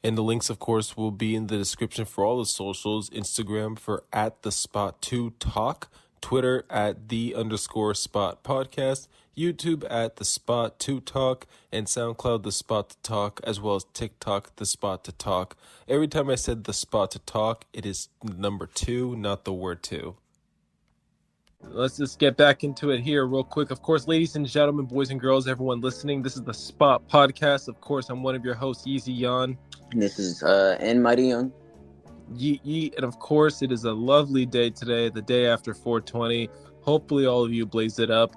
And the links, of course, will be in the description for all the socials. Instagram for @the_spot2talk, Twitter @the_spot podcast, YouTube @the_spot2talk, and SoundCloud the spot to talk, as well as TikTok the spot to talk. Every time I said the spot to talk, it is number 2, not the word 2. Let's just get back into it here real quick. Of course, ladies and gentlemen, boys and girls, everyone listening, this is the Spot Podcast. Of course, I'm one of your hosts, Yeezy Yan. This is N Mighty Young. Yeet yeet. And of course, it is a lovely day today, the day after 420. Hopefully all of you blaze it up.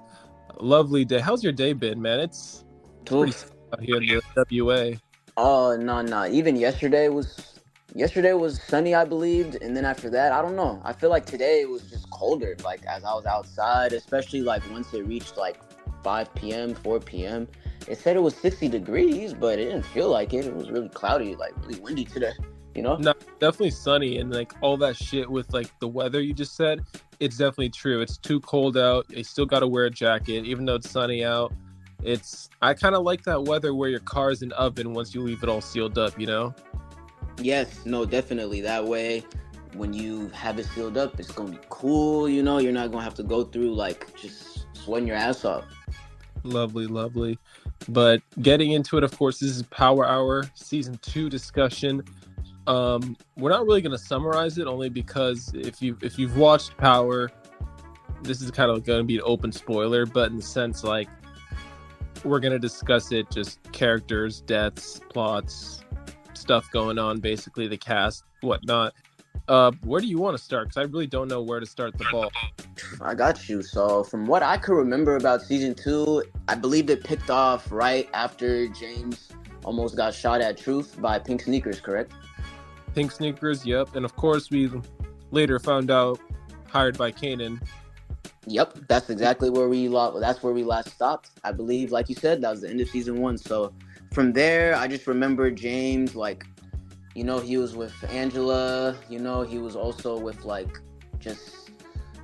A lovely day. How's your day been, man? It's pretty out here in the WA. Oh, no. Even yesterday was sunny, I believed. And then after that, I don't know. I feel like today was just colder, like as I was outside, especially like once it reached like 5 p.m., 4 p.m. It said it was 60 degrees, but it didn't feel like it. It was really cloudy, like really windy today, you know? No, definitely sunny, and like all that shit with like the weather you just said, it's definitely true. It's too cold out. You still got to wear a jacket, even though it's sunny out. I kind of like that weather where your car's an oven once you leave it all sealed up, you know? Yes, no, definitely. That way, when you have it sealed up, it's going to be cool, you know? You're not going to have to go through like just sweating your ass off. Lovely. But getting into it, of course, this is Power Hour Season 2 discussion. We're not really going to summarize it, only because if you've watched Power, this is kind of going to be an open spoiler, but in the sense like we're going to discuss it, just characters, deaths, plots, stuff going on, basically the cast, whatnot. Where do you want to start? Because I really don't know where to start the ball. I got you. So from what I could remember about season 2, I believe it picked off right after James almost got shot at Truth by Pink Sneakers, correct? Pink Sneakers, yep. And of course, we later found out hired by Kanan. Yep, that's exactly where we last stopped. I believe, like you said, that was the end of season 1. So from there, I just remember James, like, you know, he was with Angela, you know, he was also with like just,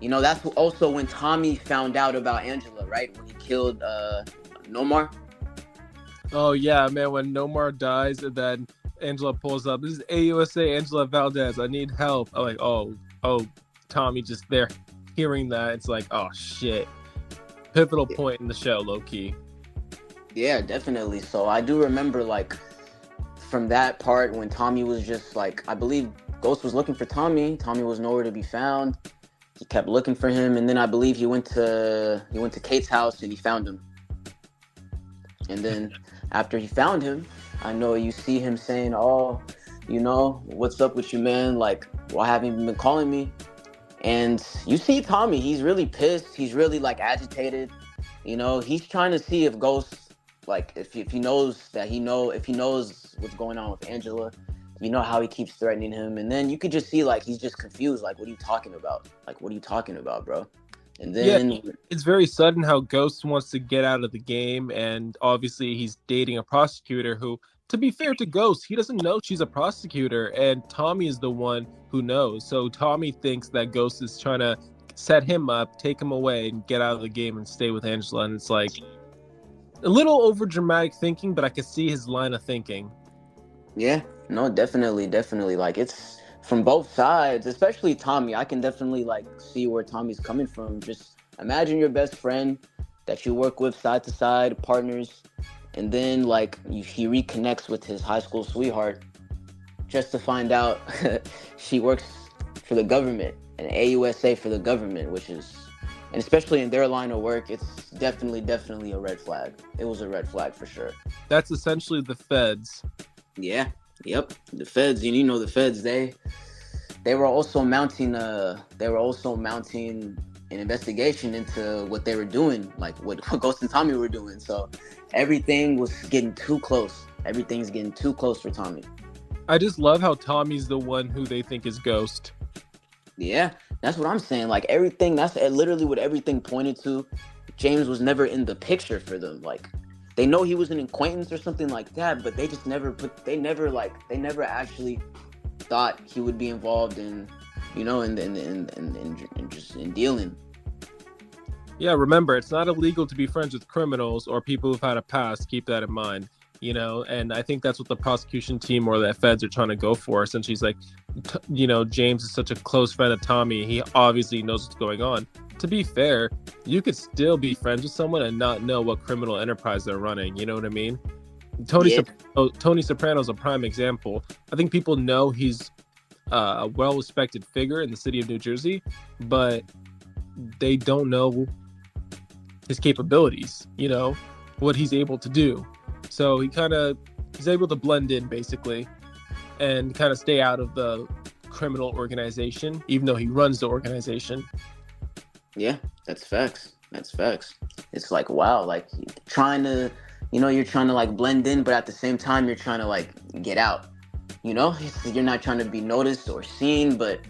you know, that's also when Tommy found out about Angela, right? When he killed Nomar. Oh yeah, man, when Nomar dies and then Angela pulls up, this is AUSA Angela Valdez, I need help. I'm like, oh, Tommy just there hearing that, it's like, oh shit. Pivotal point in the show, low key. Yeah, definitely. So I do remember like from that part when Tommy was just like, I believe Ghost was looking for Tommy. Tommy was nowhere to be found. He kept looking for him, and then I believe he went to Kate's house and he found him. And then after he found him, I know you see him saying, "Oh, you know, what's up with you, man? Like, why haven't you been calling me?" And you see Tommy, he's really pissed. He's really like agitated. You know, he's trying to see if Ghost, like, if he knows what's going on with Angela, you know how he keeps threatening him. And then you could just see, like, he's just confused. Like, what are you talking about? Like, what are you talking about, bro? And then... Yeah, it's very sudden how Ghost wants to get out of the game. And obviously he's dating a prosecutor who, to be fair to Ghost, he doesn't know she's a prosecutor. And Tommy is the one who knows. So Tommy thinks that Ghost is trying to set him up, take him away, and get out of the game and stay with Angela. And it's like a little over dramatic thinking, but I could see his line of thinking. Yeah, no, definitely. Like, it's from both sides, especially Tommy. I can definitely like see where Tommy's coming from. Just imagine your best friend that you work with side to side, partners, and then like he reconnects with his high school sweetheart just to find out she works for the government, an AUSA for the government, which is, and especially in their line of work, it's definitely a red flag. It was a red flag for sure. That's essentially the feds. Yeah, yep. The feds, you know, the feds, they were also mounting an investigation into what they were doing, like what Ghost and Tommy were doing. So everything was getting too close. Everything's getting too close for Tommy. I just love how Tommy's the one who they think is Ghost. Yeah, that's what I'm saying. Like everything, that's literally what everything pointed to. James was never in the picture for them. Like they know he was an acquaintance or something like that, but they just never actually thought he would be involved in, you know, in dealing. Yeah, remember, it's not illegal to be friends with criminals or people who've had a past. Keep that in mind. and I think that's what the prosecution team or the feds are trying to go for. Essentially, he's like, James is such a close friend of Tommy. He obviously knows what's going on. To be fair, you could still be friends with someone and not know what criminal enterprise they're running. You know what I mean? Yeah, Tony Soprano's a prime example. I think people know he's a well-respected figure in the city of New Jersey, but they don't know his capabilities, what he's able to do. So he's able to blend in basically and kind of stay out of the criminal organization, even though he runs the organization. yeah, that's facts. That's facts. It's like, wow, like trying to, you're trying to like blend in, but at the same time, you're trying to like get out. You're not trying to be noticed or seen, but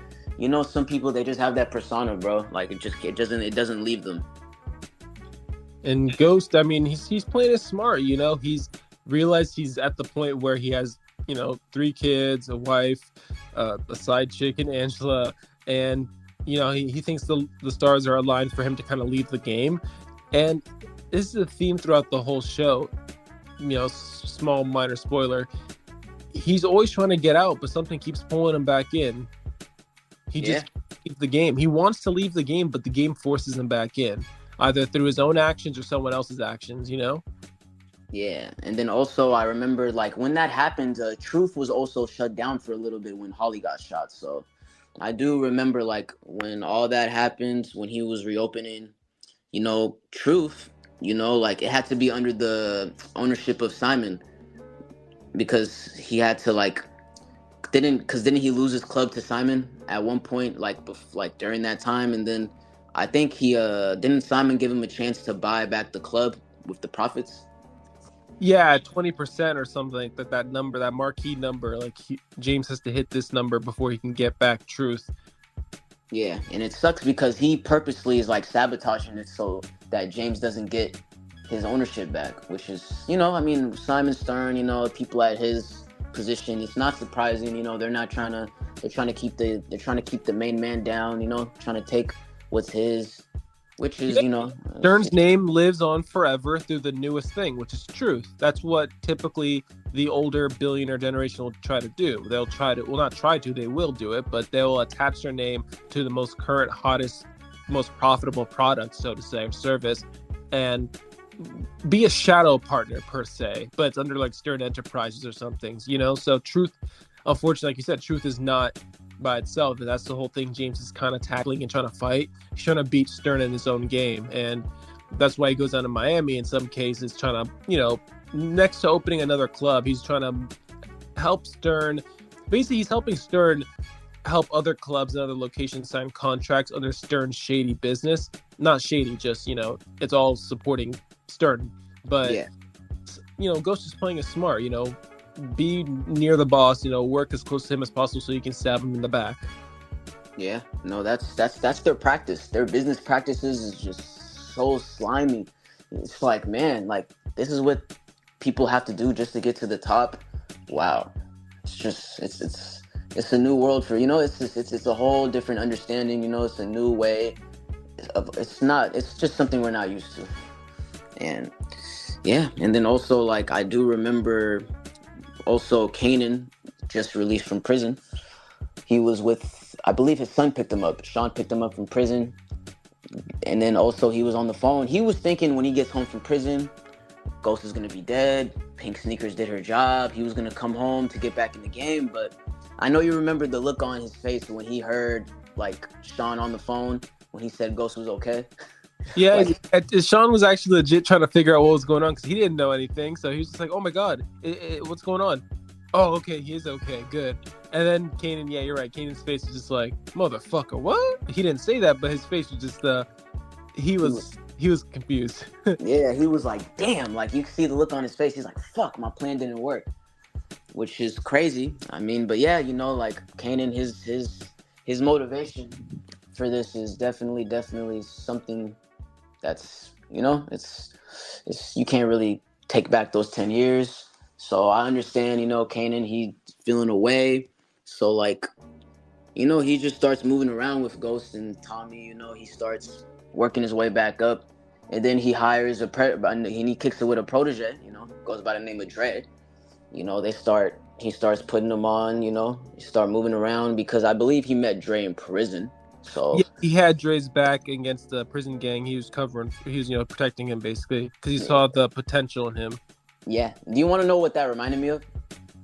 some people, they just have that persona, bro. Like it doesn't leave them. And Ghost, I mean, he's playing it smart. He's realized he's at the point where he has 3 kids, a wife, a side chick in Angela, and he thinks the stars are aligned for him to kind of leave the game. And this is a theme throughout the whole show. Small minor spoiler, he's always trying to get out, but something keeps pulling him back in. He just leaves the game. He wants to leave the game, but the game forces him back in, either through his own actions or someone else's actions. Yeah, and then also I remember like when that happened, Truth was also shut down for a little bit when Holly got shot. So I do remember like when all that happened, when he was reopening, Truth, like it had to be under the ownership of Simon, because he had to like didn't he lose his club to Simon at one point, like during that time, and then I think he didn't Simon give him a chance to buy back the club with the profits. Yeah, 20% or something. That number, that marquee number, like James has to hit this number before he can get back Truth. Yeah, and it sucks because he purposely is like sabotaging it so that James doesn't get his ownership back, which is, I mean, Simon Stern, people at his position, it's not surprising, they're trying to keep the main man down, trying to take what's his, which is, Stern's name lives on forever through the newest thing, which is Truth. That's what typically the older billionaire generation will try to do. They'll try to, well, not try to, they will do it, but they'll attach their name to the most current, hottest, most profitable product, so to say, or service, and be a shadow partner per se, but it's under like Stern Enterprises or something, So Truth, unfortunately, like you said, Truth is not by itself, and that's the whole thing James is kind of tackling and trying to fight. He's trying to beat Stern in his own game, and that's why he goes down to Miami in some cases, trying to, next to opening another club, he's trying to help Stern. Basically, he's helping Stern help other clubs and other locations sign contracts under Stern's shady business. Not shady, just, it's all supporting Stern. But, yeah. Ghost is playing it smart, be near the boss, work as close to him as possible so you can stab him in the back. Yeah, no, that's their practice. Their business practices is just so slimy. It's like, man, like this is what people have to do just to get to the top. Wow, it's just it's a new world for it's a whole different understanding. It's a new way of it's just something we're not used to. And yeah, and then also like I do remember. Also, Kanan just released from prison. He was with, I believe his son picked him up. Sean picked him up from prison. And then also he was on the phone. He was thinking when he gets home from prison, Ghost is going to be dead. Pink Sneakers did her job. He was going to come home to get back in the game. But I know you remember the look on his face when he heard like Sean on the phone when he said Ghost was okay. Yeah, Sean was actually legit trying to figure out what was going on because he didn't know anything. So he was just like, "Oh my god, what's going on?" Oh, okay, he is okay, good. And then Kanan, yeah, you're right. Kanan's face was just like, "Motherfucker, what?" He didn't say that, but his face was just he was confused. Yeah, he was like, "Damn!" Like you can see the look on his face. He's like, "Fuck, my plan didn't work," which is crazy. I mean, but yeah, like Kanan, his motivation for this is definitely something. That's it's you can't really take back those 10 years. So I understand, Kanan, he's feeling away. So like, he just starts moving around with Ghost and Tommy, he starts working his way back up. and then he hires and he kicks it with a protege. Goes by the name of Dre. He starts putting them on. He start moving around because I believe he met Dre in prison. So Yeah, he had Dre's back against the prison gang. He was protecting him basically because he saw the potential in him. yeah. Do you want to know what that reminded me of?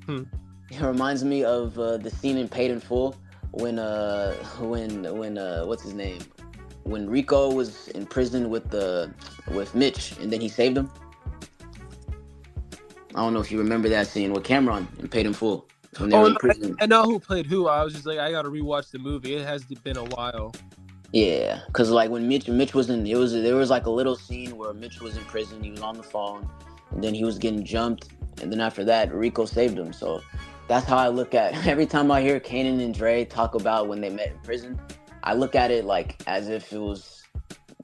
Hmm. It reminds me of the scene in Paid in Full when what's his name? When Rico was in prison with Mitch, and then he saved him. I don't know if you remember that scene with Cameron in Paid in Full when they were in prison. I know who played who. I was just like, I gotta rewatch the movie. It has been a while. Yeah, because like when Mitch was in, there was like a little scene where Mitch was in prison. He was on the phone, and then he was getting jumped, and then after that, Rico saved him. So that's how I look at every time I hear Kanan and Dre talk about when they met in prison. I look at it like as if it was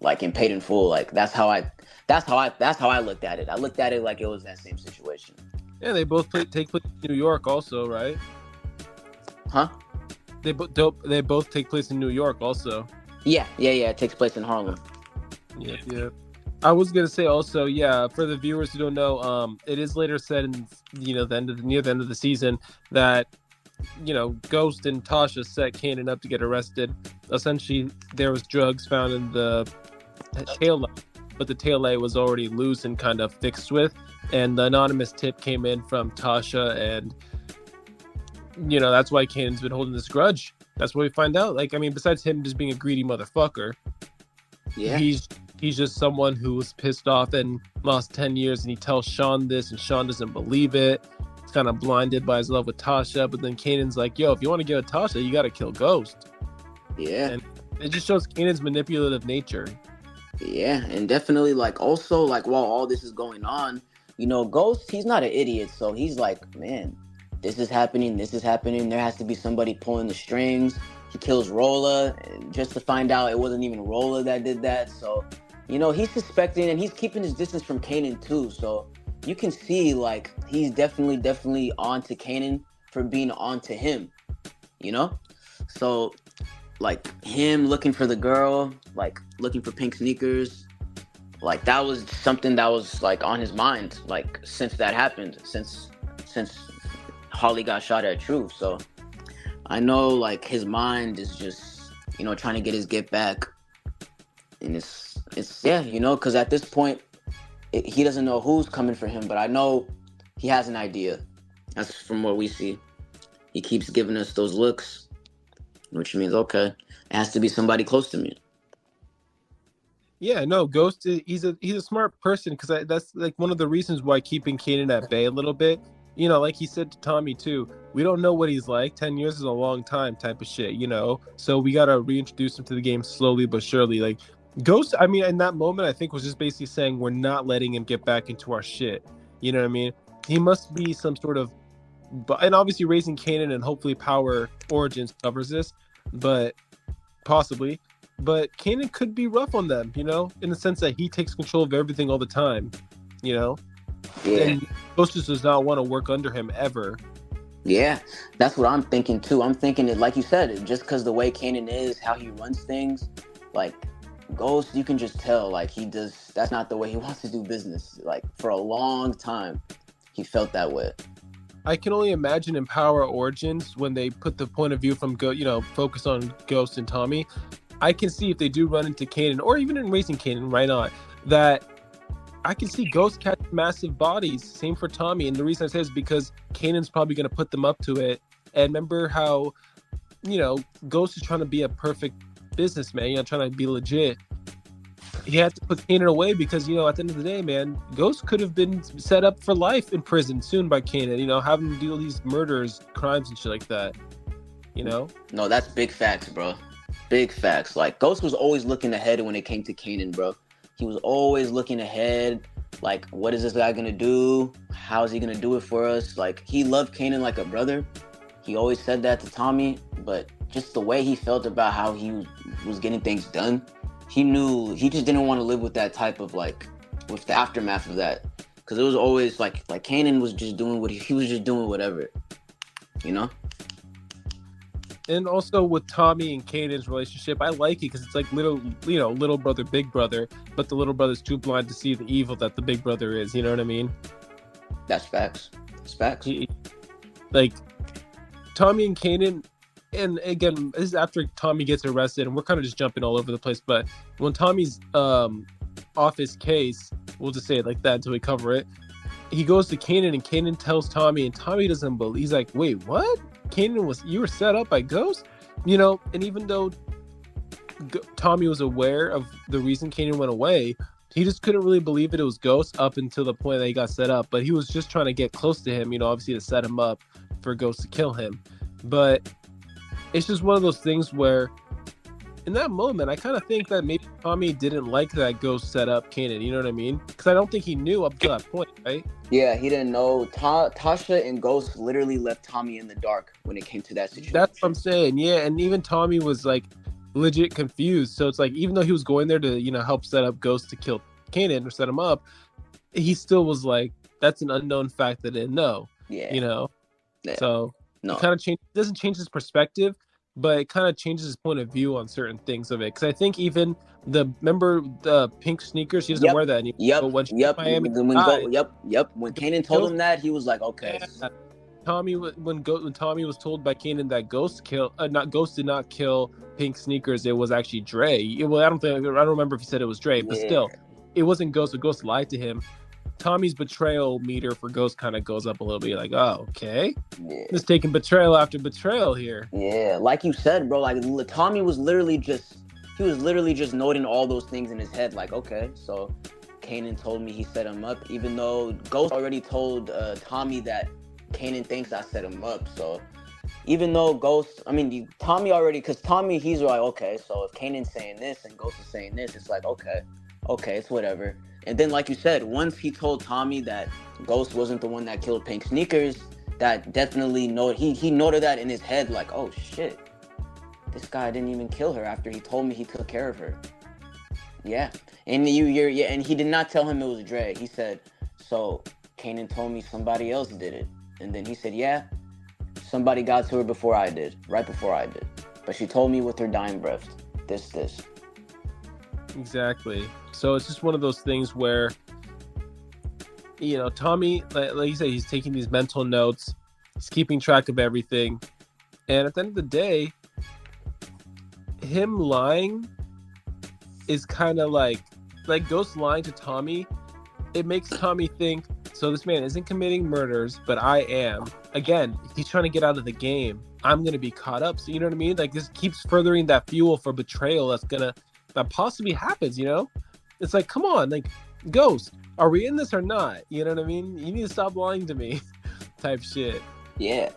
like in Paid in Full. Like that's how I looked at it. I looked at it like it was that same situation. Yeah, they both take place in New York, also, right? Huh? They both take place in New York, also. Yeah. It takes place in Harlem. Yeah. I was gonna say also, yeah, for the viewers who don't know, it is later said in near the end of the season that Ghost and Tasha set Kanan up to get arrested. Essentially, there was drugs found in the tail light, but the tail light was already loose and kind of fixed with. And the anonymous tip came in from Tasha, and that's why Kanan's been holding this grudge. That's what we find out. Like, I mean, besides him just being a greedy motherfucker, yeah, he's just someone who was pissed off and lost 10 years, and he tells Sean this, and Sean doesn't believe it. He's kind of blinded by his love with Tasha, but then Kanan's like, yo, if you want to get with Tasha, you got to kill Ghost. Yeah. And it just shows Kanan's manipulative nature. Yeah, and definitely, like, also, like, while all this is going on, Ghost, he's not an idiot, so he's like, man, this is happening, there has to be somebody pulling the strings. He kills Rolla just to find out it wasn't even Rolla that did that. So, he's suspecting, and he's keeping his distance from Kanan too. So you can see, like, he's definitely on to Kanan for being on to him, So, like, him looking for the girl, like, looking for pink sneakers, like, that was something that was, like, on his mind, like, since that happened, since Holly got shot at Truth. So I know, like, his mind is just, trying to get his get back. And it's because at this point, he doesn't know who's coming for him, but I know he has an idea. That's from what we see. He keeps giving us those looks, which means, okay, it has to be somebody close to me. Yeah, no, Ghost, he's a smart person, because that's, like, one of the reasons why keeping Kanan at bay a little bit. Like he said to Tommy too, we don't know what he's like. 10 years is a long time, type of shit, so we got to reintroduce him to the game slowly but surely. Like, Ghost, I mean, in that moment, I think was just basically saying we're not letting him get back into our shit. You know what I mean? He must be some sort of, and obviously raising Kanan and hopefully Power Origins covers this, but possibly. But Kanan could be rough on them, in the sense that he takes control of everything all the time, Yeah. And Ghost just does not want to work under him ever. Yeah, that's what I'm thinking too. I'm thinking it, like you said, just because the way Kanan is, how he runs things, like, Ghost, you can just tell, like, that's not the way he wants to do business. Like, for a long time, he felt that way. I can only imagine in Power Origins, when they put the point of view from focus on Ghost and Tommy, I can see if they do run into Kanan, or even in Raising Kanan, right on, that I can see Ghost catch massive bodies. Same for Tommy. And the reason I say is because Kanan's probably going to put them up to it. And remember how, Ghost is trying to be a perfect businessman, trying to be legit. He had to put Kanan away because, at the end of the day, man, Ghost could have been set up for life in prison soon by Kanan, having to deal with these murders, crimes, and shit like that, No, that's big facts, bro. Big facts. Like, Ghost was always looking ahead when it came to Kanan, bro. He was always looking ahead, like, what is this guy gonna do? How is he gonna do it for us? Like, he loved Kanan like a brother. He always said that to Tommy, but just the way he felt about how he was getting things done, he knew he just didn't want to live with that type of, like, with the aftermath of that. Because it was always like Kanan was just doing he was just doing whatever, And also with Tommy and Kanan's relationship, I like it because it's like little brother, big brother, but the little brother's too blind to see the evil that the big brother is. You know what I mean? That's facts. That's facts. Like Tommy and Kanan, and again, this is after Tommy gets arrested, and we're kind of just jumping all over the place. But when Tommy's off his case, we'll just say it like that until we cover it. He goes to Kanan, and Kanan tells Tommy, and Tommy doesn't believe. He's like, "Wait, what? You were set up by Ghost?" You know, and even though Tommy was aware of the reason Kanan went away, he just couldn't really believe that it was Ghost up until the point that he got set up. But he was just trying to get close to him, you know, obviously to set him up for Ghost to kill him. But it's just one of those things where in that moment, I kind of think that maybe Tommy didn't like that Ghost set up Kanan. You know what I mean? Because I don't think he knew up to that point, right? Yeah, he didn't know. Tasha and Ghost literally left Tommy in the dark when it came to that situation. That's what I'm saying. Yeah, and even Tommy was like legit confused. So it's like even though he was going there to, you know, help set up Ghost to kill Kanan or set him up, he still was like, that's an unknown fact that I didn't know. Yeah. You know? Yeah. So it kind of doesn't change his perspective, but it kind of changes his point of view on certain things of it. Because I think even remember the pink sneakers, he doesn't wear that anymore. Yep. But when Miami When Kanan told him that, he was like, okay. Yeah. Tommy, when Tommy was told by Kanan that Ghost did not kill pink sneakers, it was actually Dre. Well, I don't remember if he said it was Dre, but still, it wasn't Ghost. So Ghost lied to him. Tommy's betrayal meter for Ghost kind of goes up a little bit. You're like, oh, okay. Yeah. Just taking betrayal after betrayal here. Yeah, like you said, bro. Like Tommy was literally just noting all those things in his head. Like, okay, so Kanan told me he set him up, even though Ghost already told Tommy that Kanan thinks I set him up. So even though Tommy already, because Tommy, he's like, okay, so if Kanan's saying this and Ghost is saying this, it's like, okay, it's whatever. And then, like you said, once he told Tommy that Ghost wasn't the one that killed pink sneakers, that definitely he noted that in his head, like, oh shit, this guy didn't even kill her after he told me he took care of her. Yeah, and and he did not tell him it was Dre. He said, so Kanan told me somebody else did it, and then he said, yeah, somebody got to her before I did, right before I did, but she told me with her dying breath, this. Exactly. So it's just one of those things where, you know, Tommy, like you said, he's taking these mental notes, he's keeping track of everything, and at the end of the day, him lying is kind of like Ghost lying to Tommy. It makes Tommy think, so this man isn't committing murders, but I am. Again, he's trying to get out of the game. I'm going to be caught up. So you know what I mean? Like, this keeps furthering that fuel for betrayal that possibly happens, you know? It's like, come on, like, Ghost, are we in this or not? You know what I mean? You need to stop lying to me type shit. Yeah.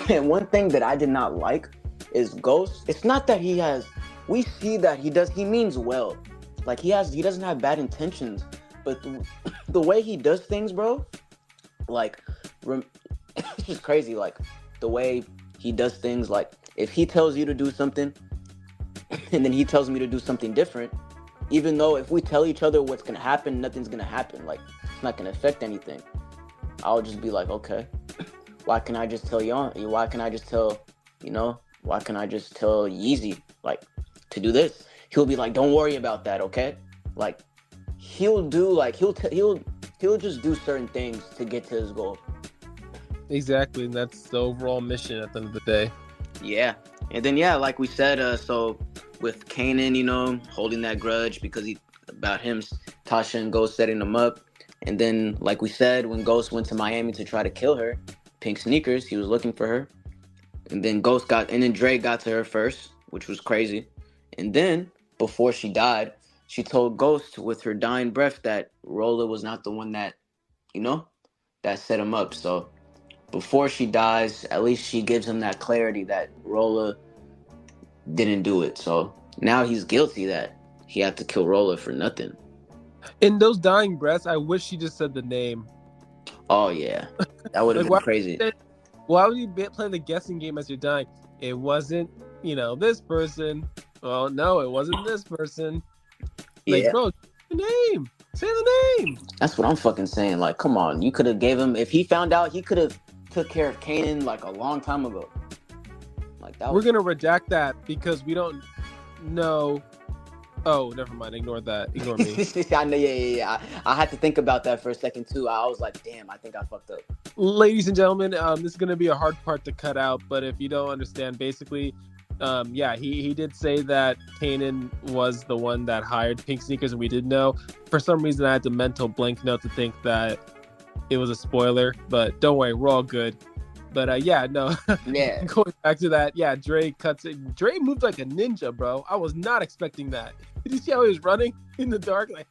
And one thing that I did not like is Ghost. It's not that we see that he means well. Like, he doesn't have bad intentions, but the way he does things, bro, like, it's just crazy. Like, the way he does things, like, if he tells you to do something and then he tells me to do something different, even though if we tell each other what's going to happen, nothing's going to happen. Like, it's not going to affect anything. I'll just be like, okay, why can't I just tell why can't I just tell Yeezy, like, to do this? He'll be like, don't worry about that, okay? Like, he'll just do certain things to get to his goal. Exactly, and that's the overall mission at the end of the day. Yeah, and then, yeah, like we said, so with Kanan, you know, holding that grudge because about him, Tasha and Ghost setting him up. And then, like we said, when Ghost went to Miami to try to kill her, pink sneakers, he was looking for her. And then Dre got to her first, which was crazy. And then, before she died, she told Ghost with her dying breath that Rolla was not the one that, you know, that set him up. So before she dies, at least she gives him that clarity that Rolla didn't do it. So now he's guilty that he had to kill Rolla for nothing. In those dying breaths, I wish she just said the name. Oh, yeah. That would have been crazy. Why would you play the guessing game as you're dying? It wasn't, you know, this person. Well, no, it wasn't this person. Like, yeah. Bro, the name. Say the name. That's what I'm fucking saying. Like, come on. You could have gave him, if he found out, he could have took care of Kanan like a long time ago. Like that. We're gonna redact that because we don't know. Oh, never mind. Ignore that. Ignore me. I know. Yeah. I had to think about that for a second too. I was like, damn, I think I fucked up. Ladies and gentlemen, this is gonna be a hard part to cut out, but if you don't understand, basically, he did say that Kanan was the one that hired Pink Sneakers, and we did know. For some reason, I had the mental blank note to think that it was a spoiler, but don't worry, we're all good. But Yeah. Going back to that, Dre cuts it. Dre moved like a ninja, bro. I was not expecting that. Did you see how he was running in the dark, like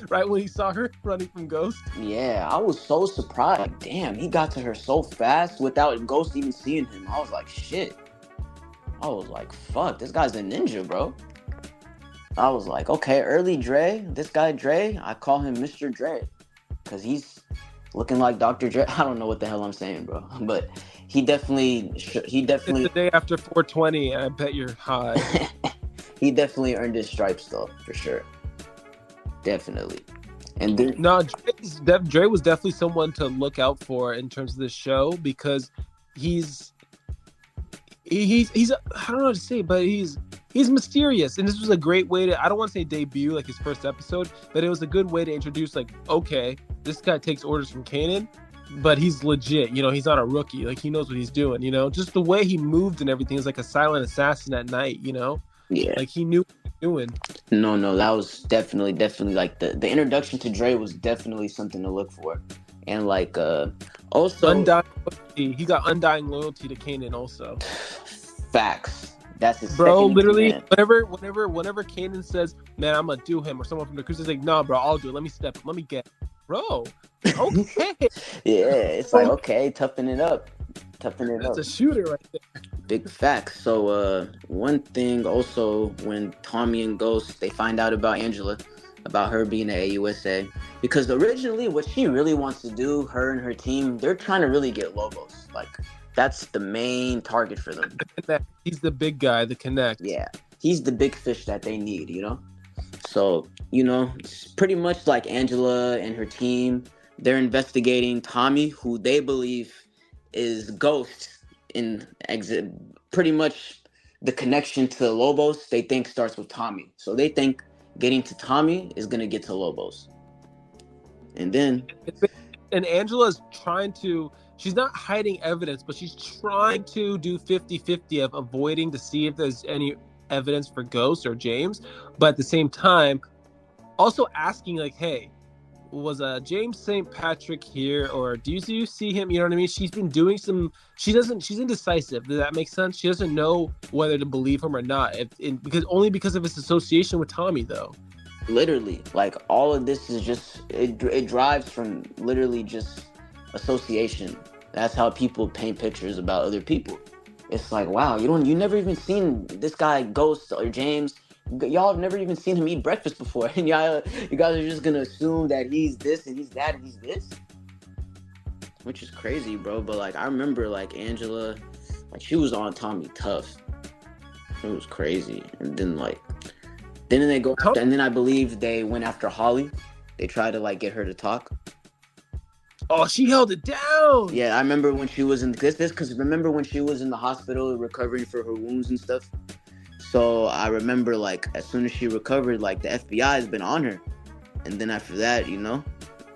right when he saw her running from Ghost? Yeah, I was so surprised. Damn, he got to her so fast without Ghost even seeing him. I was like, shit. I was like, fuck, this guy's a ninja, bro. I was like, okay, early Dre. This guy Dre, I call him Mr. Dre. Because he's looking like Dr. Dre. I don't know what the hell I'm saying, bro. But he definitely... It's the day after 420, and I bet you're high. He definitely earned his stripes, though, for sure. Definitely. And then... No, Dre was definitely someone to look out for in terms of this show, because he's I don't know what to say, but he's mysterious, and this was a great way to, I don't want to say debut like his first episode, but it was a good way to introduce, like, okay, this guy takes orders from Kanan, but he's legit, he's not a rookie, like he knows what he's doing, just the way he moved and everything is like a silent assassin at night, Yeah. like he knew what he was doing. No, that was definitely like the introduction to Dre was definitely something to look for. And like also undying loyalty. He got undying loyalty to Kanan also. Facts. That's his bro. second Literally, command. whenever Kanan says, "Man, I'm gonna do him," or someone from the crew is like, "No, bro, I'll do it. Let me step. Let me get." Bro, okay. Yeah, it's like, okay, toughen it up. That's a shooter right there. Big facts. So one thing also, when Tommy and Ghost, they find out about Angela, about her being at AUSA, because originally what she really wants to do, her and her team, they're trying to really get logos. Like, that's the main target for them. He's the big guy, the connect. Yeah, he's the big fish that they need, So, it's pretty much like Angela and her team, they're investigating Tommy, who they believe is Ghost in exit. Pretty much the connection to Lobos, they think starts with Tommy. So they think getting to Tommy is going to get to Lobos. And then... And Angela's trying to... She's not hiding evidence, but she's trying to do 50-50 of avoiding to see if there's any evidence for Ghost or James. But at the same time, also asking, like, hey, was James St. Patrick here, or do you see him? You know what I mean? She's been doing some... she's indecisive. Does that make sense? She doesn't know whether to believe him or not, because of his association with Tommy, though. Literally, like, all of this is just... It drives from literally just association. That's how people paint pictures about other people. It's like, wow, you never even seen this guy Ghost or James. Y'all have never even seen him eat breakfast before, and you guys are just gonna assume that he's this and he's that and he's this, which is crazy, bro. But like, I remember like Angela, like she was on Tommy tough. It was crazy, and then they go, and then I believe they went after Holly. They tried to like get her to talk. Oh, she held it down. Yeah, I remember when she was because remember when she was in the hospital recovering for her wounds and stuff. So I remember, like, as soon as she recovered, like, the FBI has been on her. And then after that,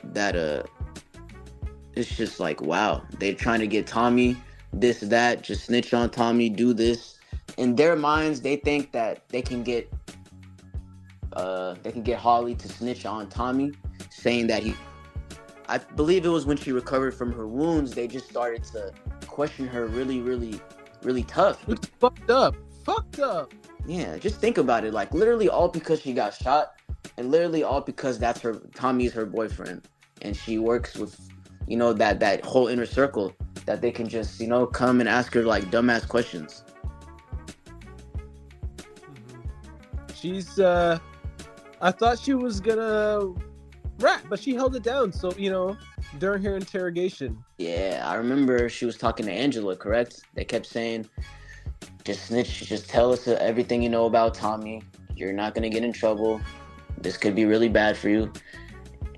that, it's just like, wow. They're trying to get Tommy, this, that, just snitch on Tommy, do this. In their minds, they think that they can get Holly to snitch on Tommy, saying that I believe it was when she recovered from her wounds, they just started to question her really, really, really tough. It's fucked up. Yeah, just think about it. Like, literally all because she got shot, and literally all because Tommy's her boyfriend, and she works with, that whole inner circle that they can just, come and ask her like dumbass questions. She's I thought she was gonna rap, but she held it down. So, during her interrogation. Yeah, I remember she was talking to Angela, correct? They kept saying, just snitch, just tell us everything you know about Tommy. You're not going to get in trouble. This could be really bad for you.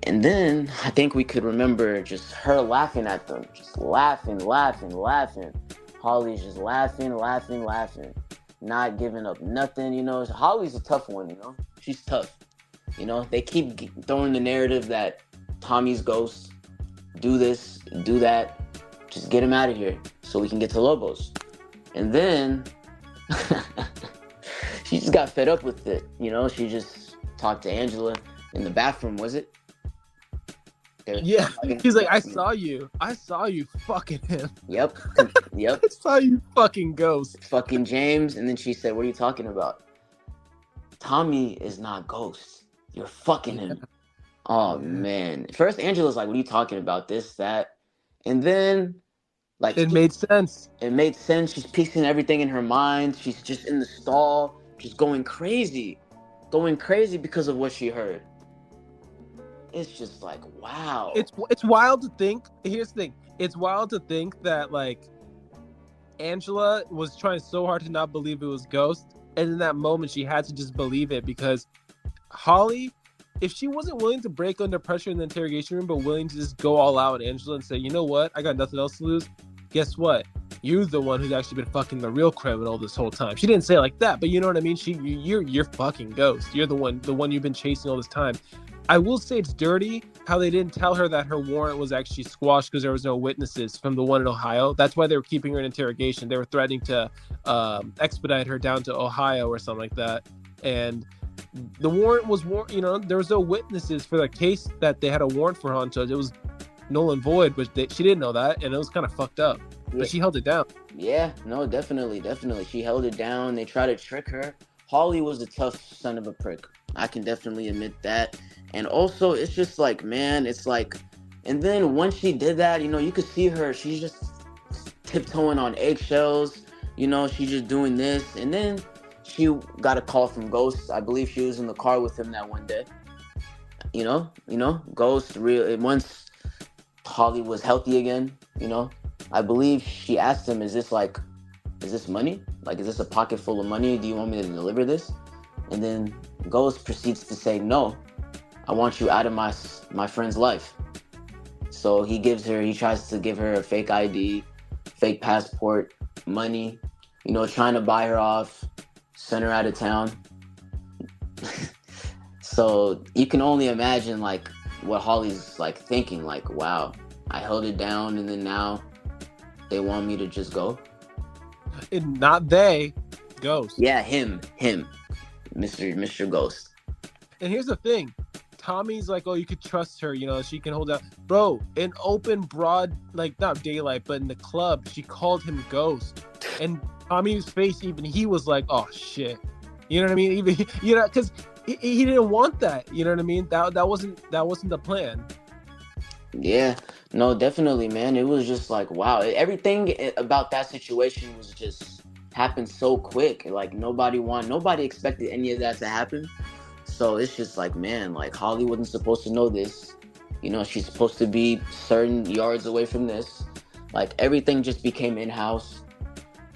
And then I think we could remember just her laughing at them. Just laughing. Holly's just laughing, laughing, laughing, not giving up nothing. You know, Holly's a tough one. You know, she's tough. You know, they keep throwing the narrative that Tommy's ghost. Do this, do that. Just get him out of here so we can get to Lobos. And then she just got fed up with it. You know, she just talked to Angela in the bathroom. Was it? Yeah, he's like, I saw you fucking him. Yep. I saw you fucking ghost. Fucking James. And then she said, what are you talking about? Tommy is not ghost. You're fucking him. Oh, man. First, Angela's like, what are you talking about? This, that. And then, like... It made sense. It made sense. She's piecing everything in her mind. She's just in the stall, just going crazy. Going crazy because of what she heard. It's just like, wow. It's wild to think. Here's the thing. It's wild to think that, like, Angela was trying so hard to not believe it was Ghost. And in that moment, she had to just believe it because Holly, if she wasn't willing to break under pressure in the interrogation room, but willing to just go all out at Angela and say, you know what? I got nothing else to lose. Guess what? You're the one who's actually been fucking the real criminal this whole time. She didn't say it like that, but you know what I mean? You're fucking Ghost. You're the one you've been chasing all this time. I will say it's dirty how they didn't tell her that her warrant was actually squashed because there was no witnesses from the one in Ohio. That's why they were keeping her in interrogation. They were threatening to expedite her down to Ohio or something like that. And the warrant was, there was no witnesses for the case that they had a warrant for her on, so it was null and void, but she didn't know that, and it was kind of fucked up. Yeah. But she held it down. Yeah, no, definitely. She held it down. They tried to trick her. Holly was a tough son of a prick. I can definitely admit that. And also, it's just like, man, it's like, and then once she did that, you could see her, she's just tiptoeing on eggshells, she's just doing this. And then she got a call from Ghost. I believe she was in the car with him that one day. Ghost, once Holly was healthy again, I believe she asked him, is this money? Like, is this a pocket full of money? Do you want me to deliver this? And then Ghost proceeds to say, no, I want you out of my friend's life. So he tries to give her a fake ID, fake passport, money, trying to buy her off, send her out of town. So you can only imagine, like, what Holly's, like, thinking, like, wow, I held it down and then now they want me to just go. And not they, Ghost. Yeah, him, Mr. Ghost. And here's the thing. Tommy's like, oh, you could trust her, she can hold out. Bro, in open, broad, like, not daylight, but in the club, she called him Ghost. And Tommy's face, even he was like, oh, shit. You know what I mean? Even, because he didn't want that. You know what I mean? That wasn't the plan. Yeah, no, definitely, man. It was just like, wow. Everything about that situation was just happened so quick. Like, nobody expected any of that to happen. So it's just like, man, like, Holly wasn't supposed to know this. She's supposed to be certain yards away from this. Like, everything just became in-house,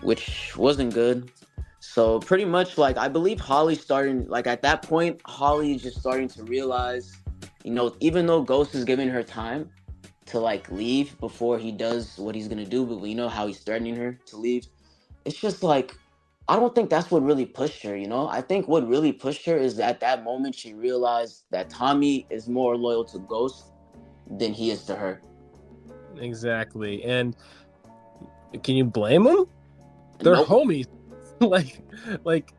which wasn't good. So pretty much, like, I believe Holly's starting, like, at that point, Holly's just starting to realize, even though Ghost is giving her time to, like, leave before he does what he's going to do, but we know how he's threatening her to leave. It's just like, I don't think that's what really pushed her, I think what really pushed her is that at that moment she realized that Tommy is more loyal to Ghost than he is to her. Exactly. And can you blame them? They're Nope. homies. like,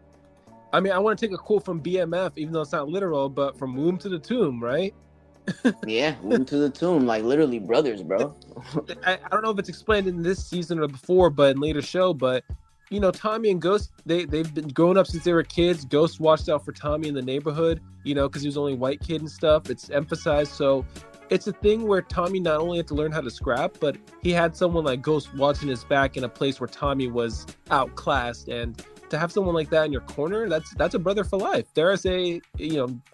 I mean, I want to take a quote from BMF, even though it's not literal, but from womb to the tomb, right? Yeah, womb to the tomb, like, literally brothers, bro. I don't know if it's explained in this season or before, but in later show, but Tommy and Ghost, they've been growing up since they were kids. Ghost watched out for Tommy in the neighborhood, because he was only white kid and stuff. It's emphasized. So it's a thing where Tommy not only had to learn how to scrap, but he had someone like Ghost watching his back in a place where Tommy was outclassed. And to have someone like that in your corner, that's a brother for life. Dare I say,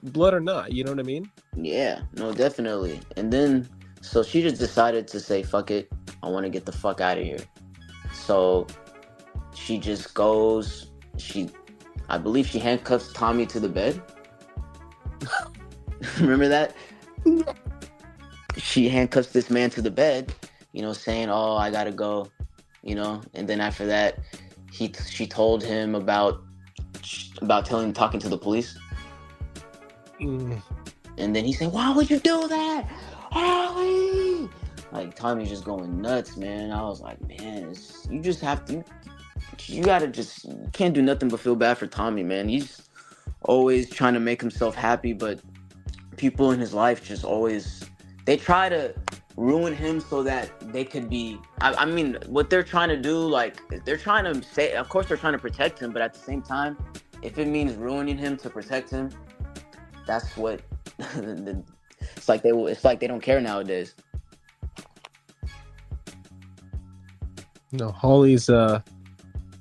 blood or not, you know what I mean? Yeah, no, definitely. And then, so she just decided to say, fuck it, I want to get the fuck out of here. So she just goes, I believe she handcuffs Tommy to the bed. Remember that? She handcuffs this man to the bed, saying, oh, I gotta go. And then after that, she told him about talking to the police. Mm. And then he said, "Why would you do that, Harley?" Like, Tommy's just going nuts, man. I was like, man, you just have to, you can't do nothing but feel bad for Tommy, man. He's always trying to make himself happy, but people in his life just always, they try to ruin him so that they could be, I mean, what they're trying to do, like, they're trying to say, of course they're trying to protect him, but at the same time, if it means ruining him to protect him, that's what, it's like they don't care nowadays. No, Holly's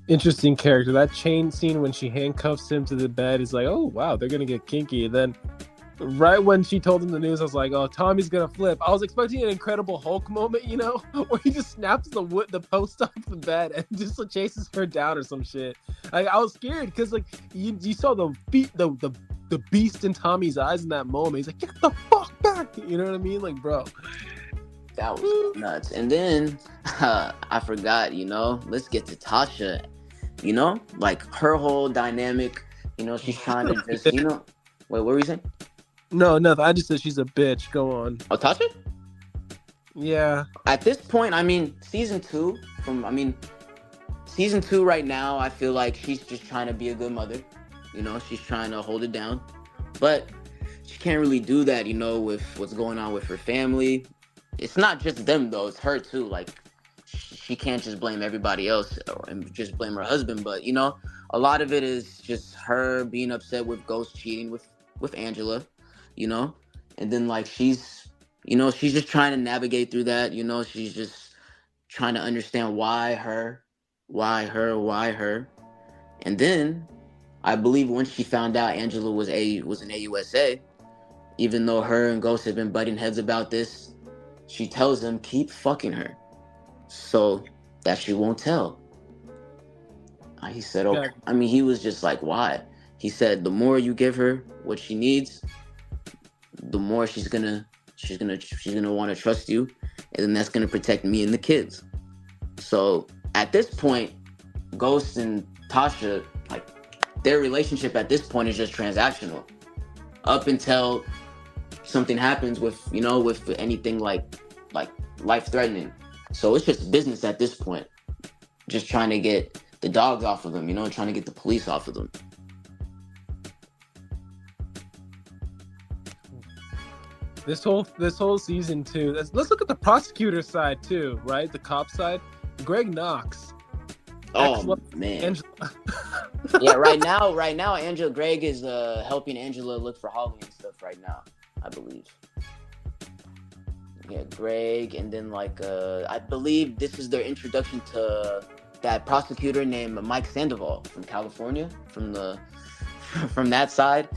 interesting character. That chain scene when she handcuffs him to the bed is like, oh wow, they're gonna get kinky. And then right when she told him the news, I was like, oh, Tommy's gonna flip. I was expecting an Incredible Hulk moment, where he just snaps the post off the bed and just chases her down or some shit. Like, I was scared because like you saw the beast in Tommy's eyes in that moment. He's like, get the fuck back, you know what I mean? Like, bro. That was nuts. And then I forgot, let's get to Tasha, like her whole dynamic, she's trying to just, wait, what were you saying? No, nothing. I just said she's a bitch. Go on. Oh, Tasha? Yeah. At this point, season two right now, I feel like she's just trying to be a good mother. She's trying to hold it down. But she can't really do that, with what's going on with her family. It's not just them, though. It's her, too. Like, she can't just blame everybody else and just blame her husband. But, a lot of it is just her being upset with Ghost cheating with Angela, And then, like, she's just trying to navigate through that. She's just trying to understand why her. And then, I believe once she found out Angela was an AUSA, even though her and Ghost had been butting heads about this, she tells him, keep fucking her so that she won't tell. He said, okay. Yeah. He was just like, why? He said, the more you give her what she needs, the more she's gonna want to trust you, and then that's gonna protect me and the kids. So at this point, Ghost and Tasha, like, their relationship at this point is just transactional up until something happens with anything like life-threatening. So it's just business at this point. Just trying to get the dogs off of them, trying to get the police off of them. This whole season too. Let's look at the prosecutor side too, right? The cop side. Greg Knox. Oh man. Yeah, right now, Greg is helping Angela look for Holly and stuff right now, I believe. Yeah, Greg, and then I believe this is their introduction to that prosecutor named Mike Sandoval from California, from that side.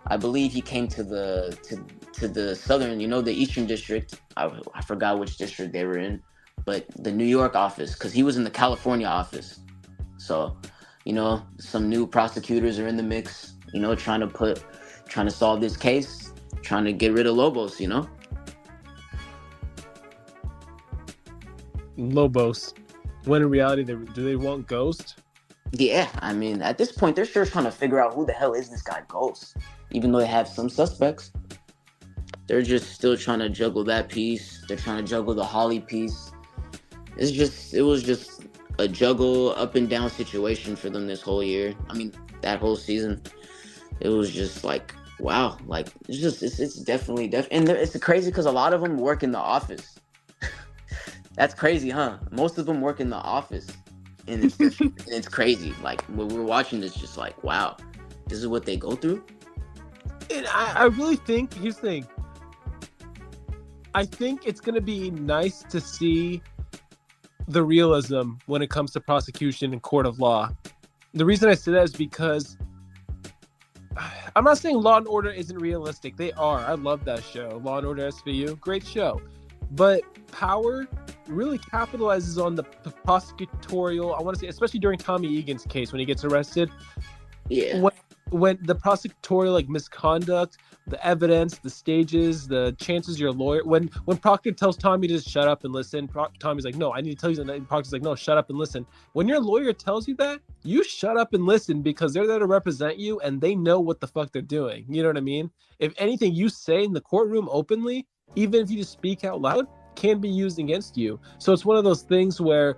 I believe he came to the southern, the Eastern District. I forgot which district they were in, but the New York office, because he was in the California office. So, some new prosecutors are in the mix, trying to solve this case, trying to get rid of Lobos, Lobos. When in reality, do they want Ghost? Yeah, at this point, they're sure trying to figure out who the hell is this guy Ghost. Even though they have some suspects, they're just still trying to juggle that piece. They're trying to juggle the Holly piece. It was just a juggle up and down situation for them this whole year. That whole season. It was just like, wow. Like, it's definitely. And it's crazy because a lot of them work in the office. That's crazy, huh? Most of them work in the office. And it's crazy. Like, when we're watching this, just like, wow, this is what they go through? And I really think, here's the thing. I think it's going to be nice to see the realism when it comes to prosecution in court of law. The reason I say that is because I'm not saying Law and Order isn't realistic. They are. I love that show. Law and Order SVU, great show. But Power really capitalizes on the prosecutorial, I want to say, especially during Tommy Egan's case when he gets arrested. Yeah. when the prosecutorial like misconduct, the evidence, the stages, the chances your lawyer, when Proctor tells Tommy to just shut up and listen, Tommy's like, no, I need to tell you something. Proctor's like, no, shut up and listen. When your lawyer tells you that, you shut up and listen, because they're there to represent you and they know what the fuck they're doing. You know what I mean? If anything you say in the courtroom openly, even if you just speak out loud, can be used against you. So it's one of those things where,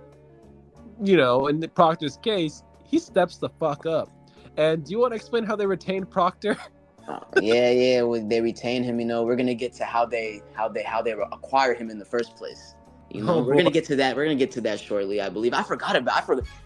you know, in the Proctor's case, he steps the fuck up. And do you want to explain how they retained Proctor? Yeah. They retain him. You know, we're gonna get to how they acquired him in the first place. You know, we're gonna get to that. We're gonna get to that shortly, I believe. I forgot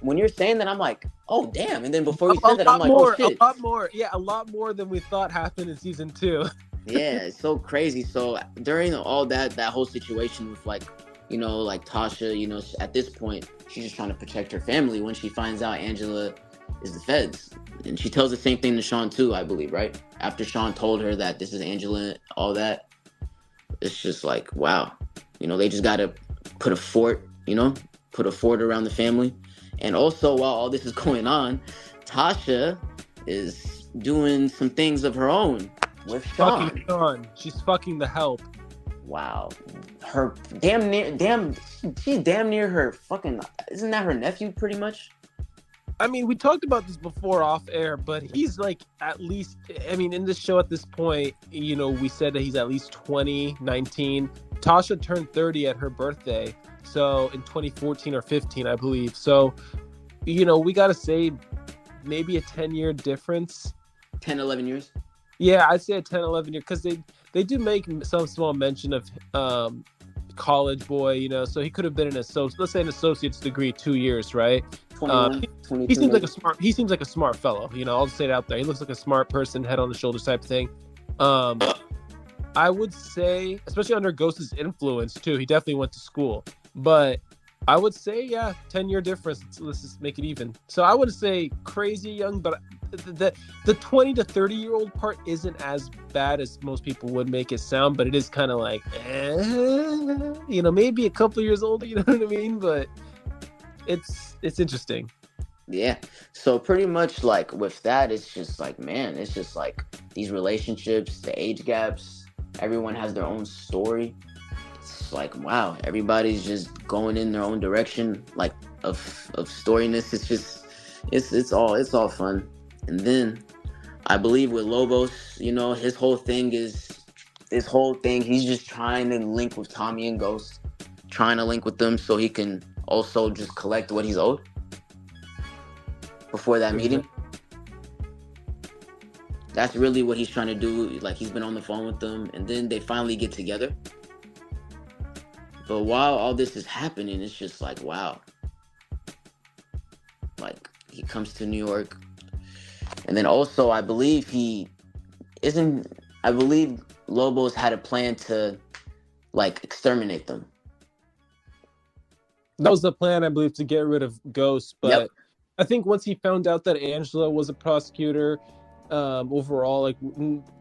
when you're saying that. I'm like, oh damn! And then before you said that, I'm like, oh shit. A lot more. Yeah, a lot more than we thought happened in season 2. Yeah, it's so crazy. So during all that whole situation with like, you know, like Tasha, you know, at this point she's just trying to protect her family when she finds out Angela is the feds. And she tells the same thing to Sean too, I believe, right? After Sean told her that this is Angela, all that, it's just like, wow. You know, they just got to put a fort around the family. And also, while all this is going on, Tasha is doing some things of her own with Sean. Fucking Sean. She's fucking the help. Wow. She's damn near her fucking, isn't that her nephew pretty much? I mean, we talked about this before off air, but he's like at least, I mean, in this show at this point, you know, we said that he's at least 20, 19. Tasha turned 30 at her birthday. So in 2014 or 15, I believe. So, you know, we got to say maybe a 10-year difference. 10, 11 years? Yeah, I'd say a 10, 11 year, because they do make some small mention of college boy, you know, so he could have been an associate's degree 2 years, right? He seems like a smart fellow, you know. I'll just say it out there. He looks like a smart person, head on the shoulders type thing. I would say, especially under Ghost's influence too, he definitely went to school. But I would say, yeah, 10-year difference. Let's just make it even. So I would say crazy young, but the 20 to 30-year-old part isn't as bad as most people would make it sound, but it is kind of like, you know, maybe a couple years older, you know what I mean? But it's interesting. Yeah. So pretty much like with that, it's just like, man, it's just like these relationships, the age gaps, everyone has their own story. It's like, wow, everybody's just going in their own direction, like of storiness. It's just, it's all fun. And then I believe with Lobos, you know, his whole thing, he's just trying to link with Tommy and Ghost, trying to link with them so he can also just collect what he's owed before that meeting. That's really what he's trying to do. Like, he's been on the phone with them, and then they finally get together. But while all this is happening, it's just like, wow. Like, he comes to New York. And then also, I believe Lobos had a plan to, like, exterminate them. That was the plan, I believe, to get rid of Ghost. But yep. I think once he found out that Angela was a prosecutor, overall, like,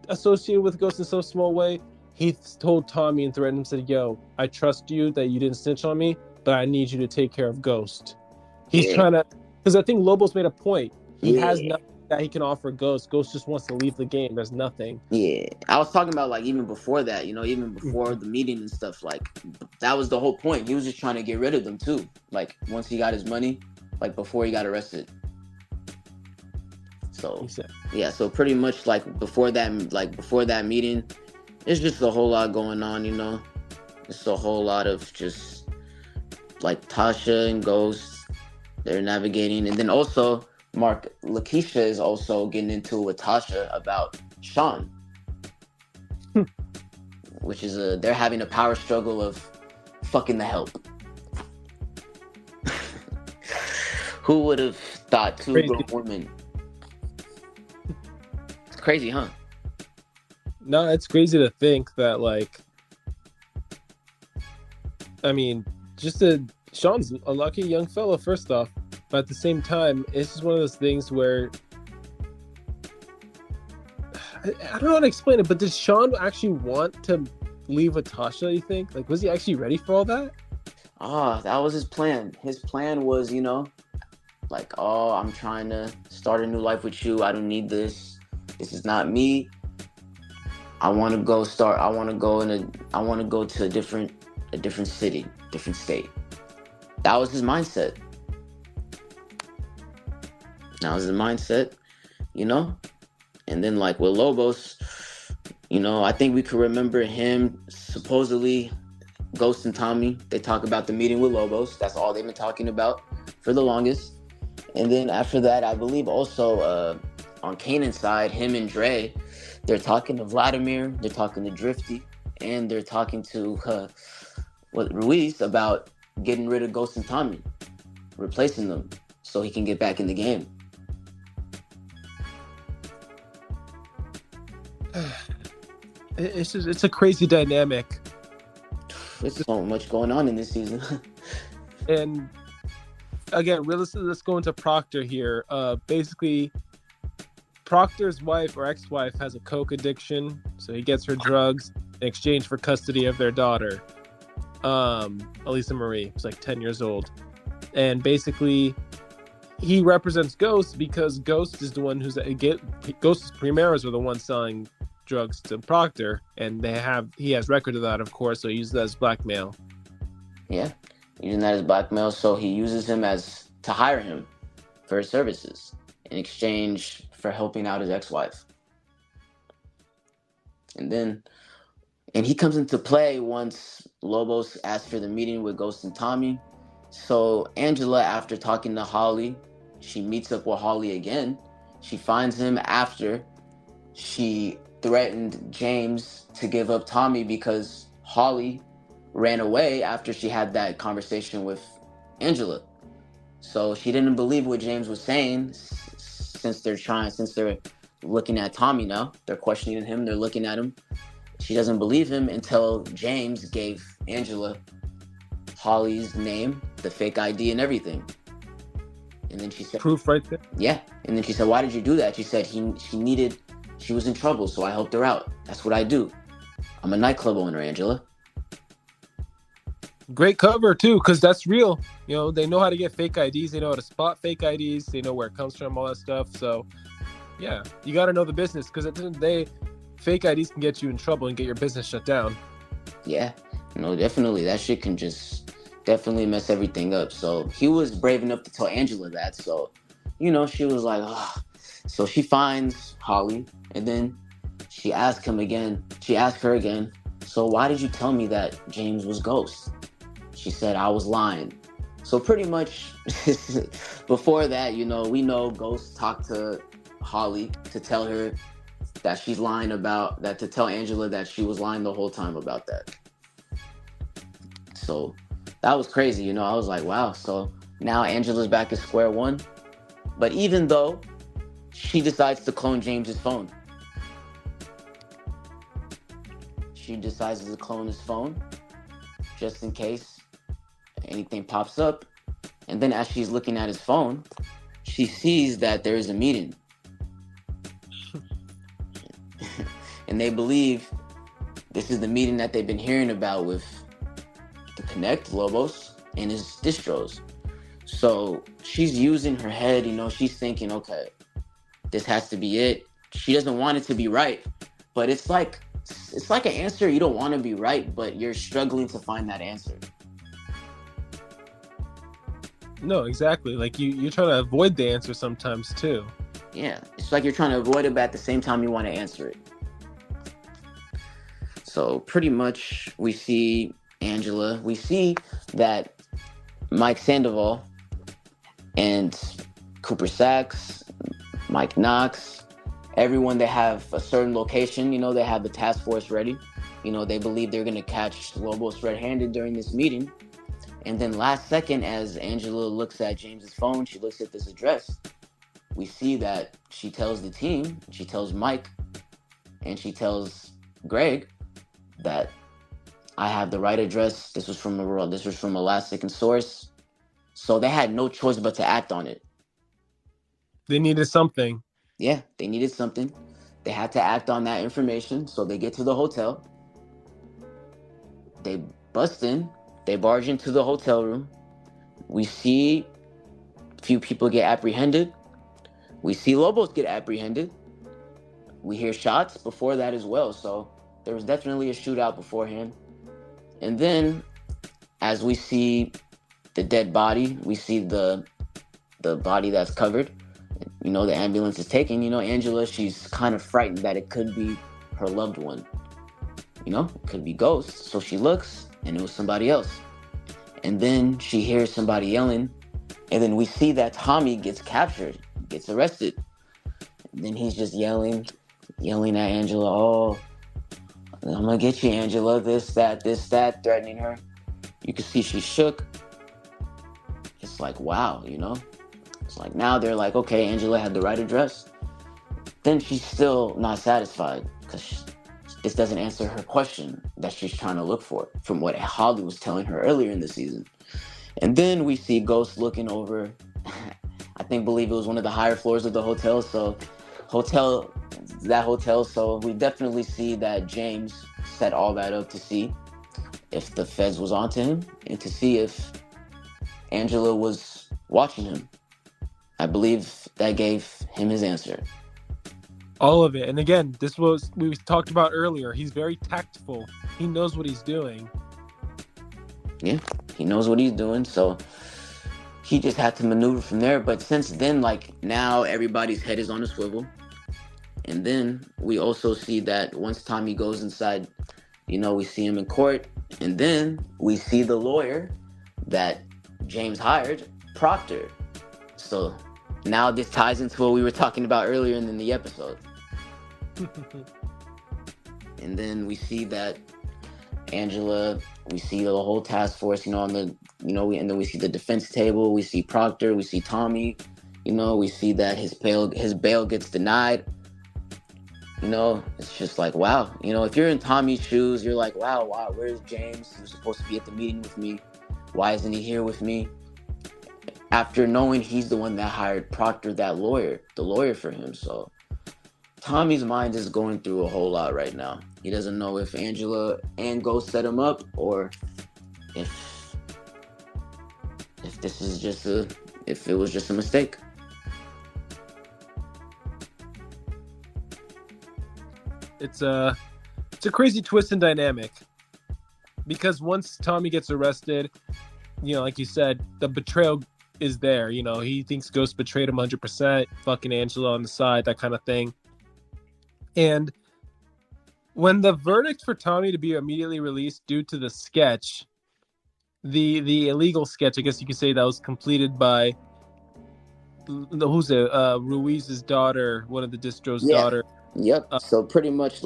associated with Ghost in some small way, he told Tommy and threatened him, said, yo, I trust you that you didn't snitch on me, but I need you to take care of Ghost. He's trying to, because I think Lobos made a point. He has nothing that he can offer Ghost. Ghost just wants to leave the game. There's nothing. Yeah. I was talking about, like, even before that, you know, even before the meeting and stuff, like, that was the whole point. He was just trying to get rid of them too. Like, once he got his money, like, before he got arrested. So, yeah, so pretty much, like, before that meeting, it's just a whole lot going on, you know. It's a whole lot of just, like, Tasha and Ghost, they're navigating. And then also, Lakeisha is also getting into it with Tasha about Sean. Which is they're having a power struggle of fucking the help. Who would have thought two grown women? It's crazy, huh? No, it's crazy to think that, like, I mean, Sean's a lucky young fellow, first off, but at the same time, it's just one of those things where I don't know how to explain it, but did Sean actually want to leave with Tasha, you think? Like, was he actually ready for all that? That was his plan. His plan was, you know, like, oh, I'm trying to start a new life with you. I don't need this. This is not me. I want to go to a different city, different state. That was his mindset. And then like with Lobos, I think we could remember him supposedly ghosting Tommy. They talk about the meeting with Lobos. That's all they've been talking about for the longest. And then after that, I believe also on Kanan's side, him and Dre, they're talking to Vladimir, they're talking to Drifty, and they're talking to Ruiz about getting rid of Ghost and Tommy, replacing them so he can get back in the game. It's a crazy dynamic. There's so much going on in this season. And again, realistically, let's go into Proctor here. Basically, Proctor's wife or ex-wife has a coke addiction, so he gets her drugs in exchange for custody of their daughter, Elisa Marie, who's like 10 years old. And basically, he represents Ghost because Ghost is the one Ghost's Primeros are the ones selling drugs to Proctor, and he has record of that, of course, so he uses that as blackmail. Yeah, using that as blackmail, so he uses him to hire him for his services in exchange for helping out his ex-wife. And he comes into play once Lobos asks for the meeting with Ghost and Tommy. So Angela, after talking to Holly, she meets up with Holly again. She finds him after she threatened James to give up Tommy because Holly ran away after she had that conversation with Angela. So she didn't believe what James was saying since they're looking at Tommy now. They're questioning him, they're looking at him. She doesn't believe him until James gave Angela Holly's name, the fake ID and everything. And then she said, proof right there. Yeah. And then she said, why did you do that? She said she was in trouble, so I helped her out. That's what I do. I'm a nightclub owner, Angela. Great cover too, because that's real. They know how to get fake IDs. They know how to spot fake IDs. They know where it comes from, all that stuff. So, yeah, you got to know the business, because at the end of the day, fake IDs can get you in trouble and get your business shut down. Yeah, definitely. That shit can just definitely mess everything up. So he was brave enough to tell Angela that. So, she was like, oh. So she finds Holly, and then she asked her again, so why did you tell me that James was Ghost? She said, I was lying. So pretty much before that, we know Ghost talked to Holly to tell her that she's lying about that, to tell Angela that she was lying the whole time about that. So that was crazy. I was like, wow. So now Angela's back at square one. But even though she decides to clone James's phone. She decides to clone his phone just in case anything pops up. And then as she's looking at his phone, she sees that there is a meeting. And they believe this is the meeting that they've been hearing about with the Connect, Lobos, and his distros. So she's using her head, she's thinking, okay, this has to be it. She doesn't want it to be right, but it's like an answer you don't want to be right, but you're struggling to find that answer. No, exactly. Like you're trying to avoid the answer sometimes too. Yeah, it's like you're trying to avoid it, but at the same time you want to answer it. So pretty much we see Angela. We see that Mike Sandoval and Cooper Sacks, Mike Knox, everyone, they have a certain location. They have the task force ready. They believe they're going to catch Lobos red-handed during this meeting. And then last second, as Angela looks at James's phone, she looks at this address. We see that she tells the team, she tells Mike, and she tells Greg that I have the right address. This was from a last-second source. So they had no choice but to act on it. They needed something. Yeah, they needed something. They had to act on that information. So they get to the hotel. They bust in. They barge into the hotel room. We see few people get apprehended. We see Lobos get apprehended. We hear shots before that as well. So there was definitely a shootout beforehand. And then as we see the dead body, we see the body that's covered. The ambulance is taking. Angela, she's kind of frightened that it could be her loved one. It could be ghosts. So she looks, and it was somebody else. And then she hears somebody yelling, and then we see that Tommy gets captured, gets arrested. And then he's just yelling at Angela, "Oh, I'm gonna get you, Angela, this, that," threatening her. You can see she's shook. It's like, wow, It's like now they're like, okay, Angela had the right address. Then she's still not satisfied because this doesn't answer her question that she's trying to look for from what Holly was telling her earlier in the season. And then we see Ghost looking over, believe it was one of the higher floors of the hotel. So we definitely see that James set all that up to see if the feds was onto him and to see if Angela was watching him. I believe that gave him his answer. All of it. And again, this was we talked about earlier. He's very tactful. He knows what he's doing. Yeah, he knows what he's doing. So he just had to maneuver from there. But since then, now everybody's head is on a swivel. And then we also see that once Tommy goes inside, we see him in court. And then we see the lawyer that James hired, Proctor. So now this ties into what we were talking about earlier in the episode. And then we see that Angela, we see the whole task force, and then we see the defense table, we see Proctor, we see Tommy, we see that his bail gets denied. It's just like, wow. If you're in Tommy's shoes, you're like, wow, where's James? He was supposed to be at the meeting with me. Why isn't he here with me? After knowing he's the one that hired Proctor, the lawyer for him. So Tommy's mind is going through a whole lot right now. He doesn't know if Angela and Ghost set him up or if this is if it was just a mistake. It's a crazy twist in dynamic because once Tommy gets arrested, like you said, the betrayal is there. He thinks Ghost betrayed him 100%, fucking Angela on the side, that kind of thing. And when the verdict for Tommy to be immediately released due to the sketch, the illegal sketch, I guess you could say, that was completed by Ruiz's daughter, one of the distro's daughter. Yep. So pretty much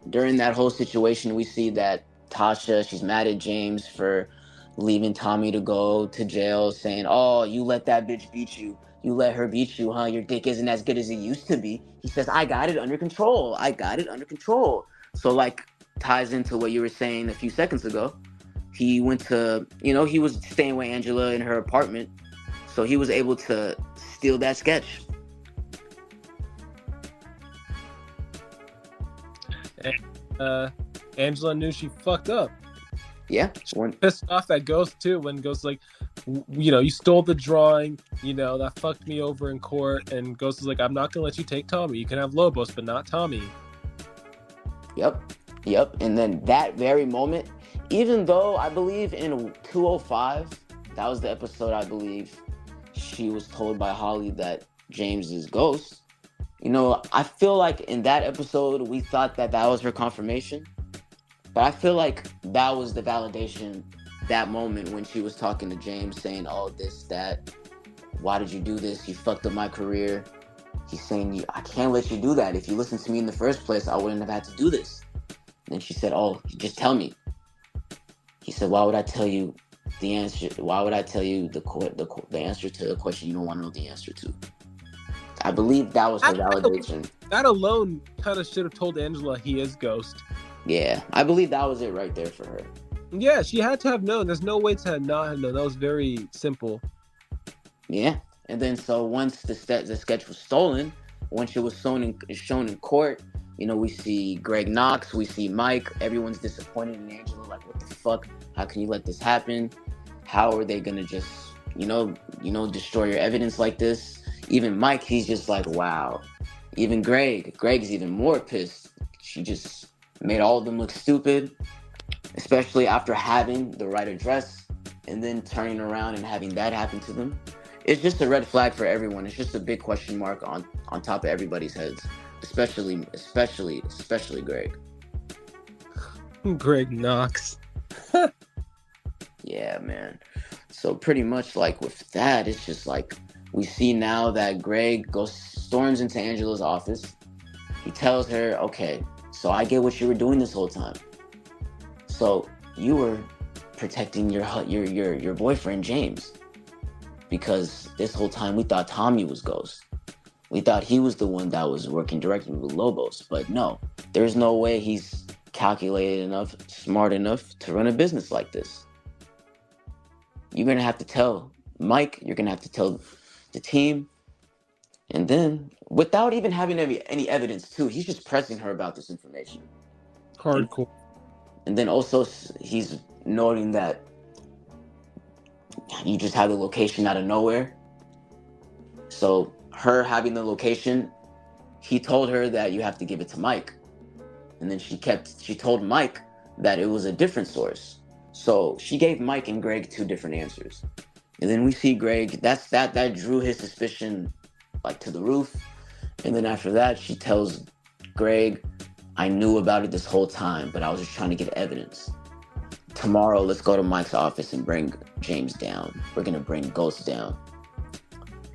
during that whole situation, we see that Tasha, she's mad at James for leaving Tommy to go to jail, saying, "Oh, you let that bitch beat you. You let her beat you, huh? Your dick isn't as good as it used to be." He says, "I got it under control. So ties into what you were saying a few seconds ago. He went to, he was staying with Angela in her apartment. So he was able to steal that sketch. And Angela knew she fucked up. Yeah. Pissed off at Ghost too when Ghost you stole the drawing, that fucked me over in court, and Ghost is like, "I'm not gonna let you take Tommy. You can have Lobos, but not Tommy." Yep. And then that very moment, even though I believe in 205, that was the episode I believe she was told by Holly that James is Ghost. I feel like in that episode we thought that was her confirmation. But I feel like that was the validation, that moment when she was talking to James saying, "Oh, this, that, why did you do this? You fucked up my career." He's saying, "I can't let you do that. If you listened to me in the first place, I wouldn't have had to do this." And then she said, "Oh, just tell me." He said, "Why would I tell you the answer? Why would I tell you the answer to the question you don't want to know the answer to?" I believe that was her validation. That alone kind of should have told Angela he is Ghost. Yeah, I believe that was it right there for her. Yeah, she had to have known. There's no way to not have known. That was very simple. Yeah, and then so once the sketch was stolen, once it was shown in court, we see Greg Knox, we see Mike. Everyone's disappointed in Angela. Like, what the fuck? How can you let this happen? How are they gonna just, destroy your evidence like this. Even Mike, he's just like, wow. Even Greg's even more pissed. She just made all of them look stupid, especially after having the right address and then turning around and having that happen to them. It's just a red flag for everyone. It's just a big question mark on top of everybody's heads, especially Greg. Greg Knox. Yeah, man. So pretty much like with that, it's just like we see now that Greg storms into Angela's office. He tells her, okay, so I get what you were doing this whole time. So you were protecting your boyfriend, James. Because this whole time we thought Tommy was Ghost. We thought he was the one that was working directly with Lobos. But no, there's no way he's calculated enough, smart enough to run a business like this. You're going to have to tell Mike, you're going to have to tell the team. And then, without even having any evidence too, he's just pressing her about this information. Hardcore. And then also he's noting that you just have the location out of nowhere. So her having the location, he told her that you have to give it to Mike. And then she told Mike that it was a different source. So she gave Mike and Greg two different answers. And then we see Greg, that drew his suspicion like to the roof. And then after that, she tells Greg, I knew about it this whole time, but I was just trying to get evidence. Tomorrow, let's go to Mike's office and bring James down. We're going to bring Ghost down.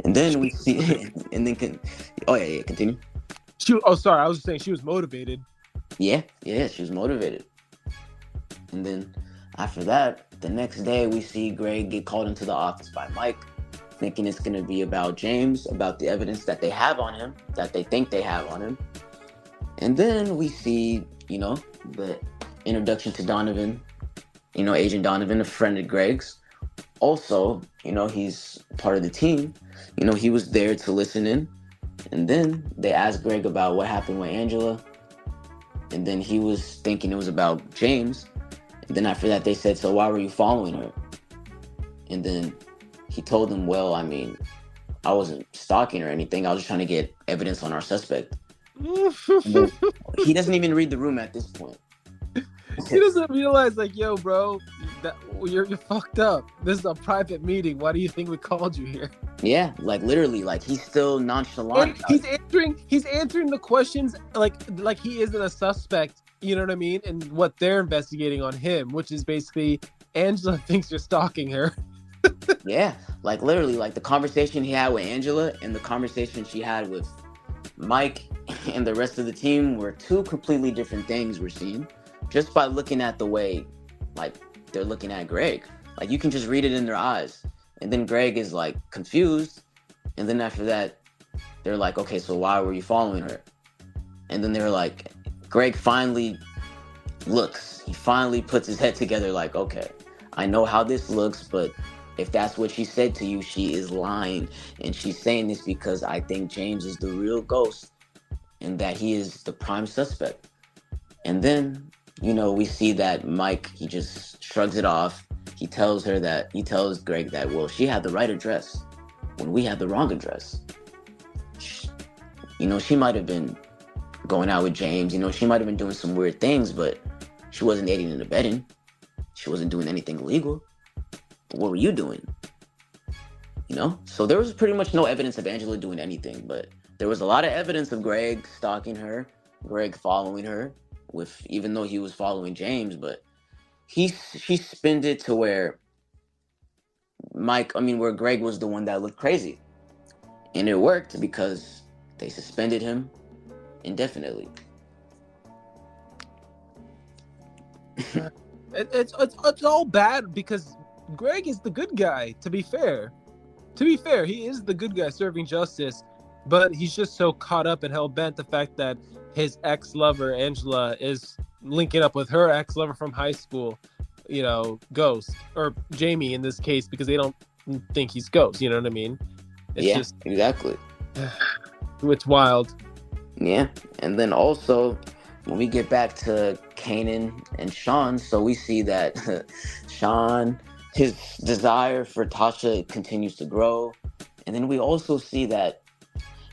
And then we see, and then, continue. Sorry, I was just saying she was motivated. Yeah, she was motivated. And then after that, the next day, we see Greg get called into the office by Mike, thinking it's going to be about James, about the evidence that they have on him, that they think they have on him. And then we see, the introduction to Donovan, Agent Donovan, a friend of Greg's. Also, he's part of the team. He was there to listen in. And then they asked Greg about what happened with Angela. And then he was thinking it was about James. And then after that, they said, so why were you following her? And then he told them, well, I mean, I wasn't stalking or anything. I was just trying to get evidence on our suspect. He doesn't even read the room at this point. He doesn't realize, like, yo, bro, that you're fucked up. This is a private meeting. Why do you think we called you here? Yeah, like literally, like he's still nonchalant. He's answering the questions like he isn't a suspect. You know what I mean? And what they're investigating on him, which is basically Angela thinks you're stalking her. Yeah, like literally, like the conversation he had with Angela and the conversation she had with Mike and the rest of the team were two completely different things we're seeing just by looking at the way, like, they're looking at Greg. Like, you can just read it in their eyes. And then Greg is, like, confused. And then after that, they're like, okay, so why were you following her? And then they're like, Greg finally looks. He finally puts his head together like, okay, I know how this looks, but if that's what she said to you, she is lying. And she's saying this because I think James is the real Ghost and that he is the prime suspect. And then, we see that Mike, he just shrugs it off. He tells Greg that, well, she had the right address when we had the wrong address. She might have been going out with James. She might have been doing some weird things, but she wasn't aiding and abetting. She wasn't doing anything illegal. But what were you doing? So there was pretty much no evidence of Angela doing anything, but there was a lot of evidence of Greg stalking her, Greg following her, even though he was following James, but she spinned it to where where Greg was the one that looked crazy. And it worked because they suspended him indefinitely. It's all bad because Greg is the good guy, to be fair. He is the good guy serving justice, but he's just so caught up and hell-bent the fact that his ex-lover, Angela, is linking up with her ex-lover from high school, Ghost, or Jamie in this case, because they don't think he's Ghost, you know what I mean? It's exactly. It's wild. Yeah, and then also, when we get back to Kanan and Sean, so we see that Sean his desire for Tasha continues to grow. And then we also see that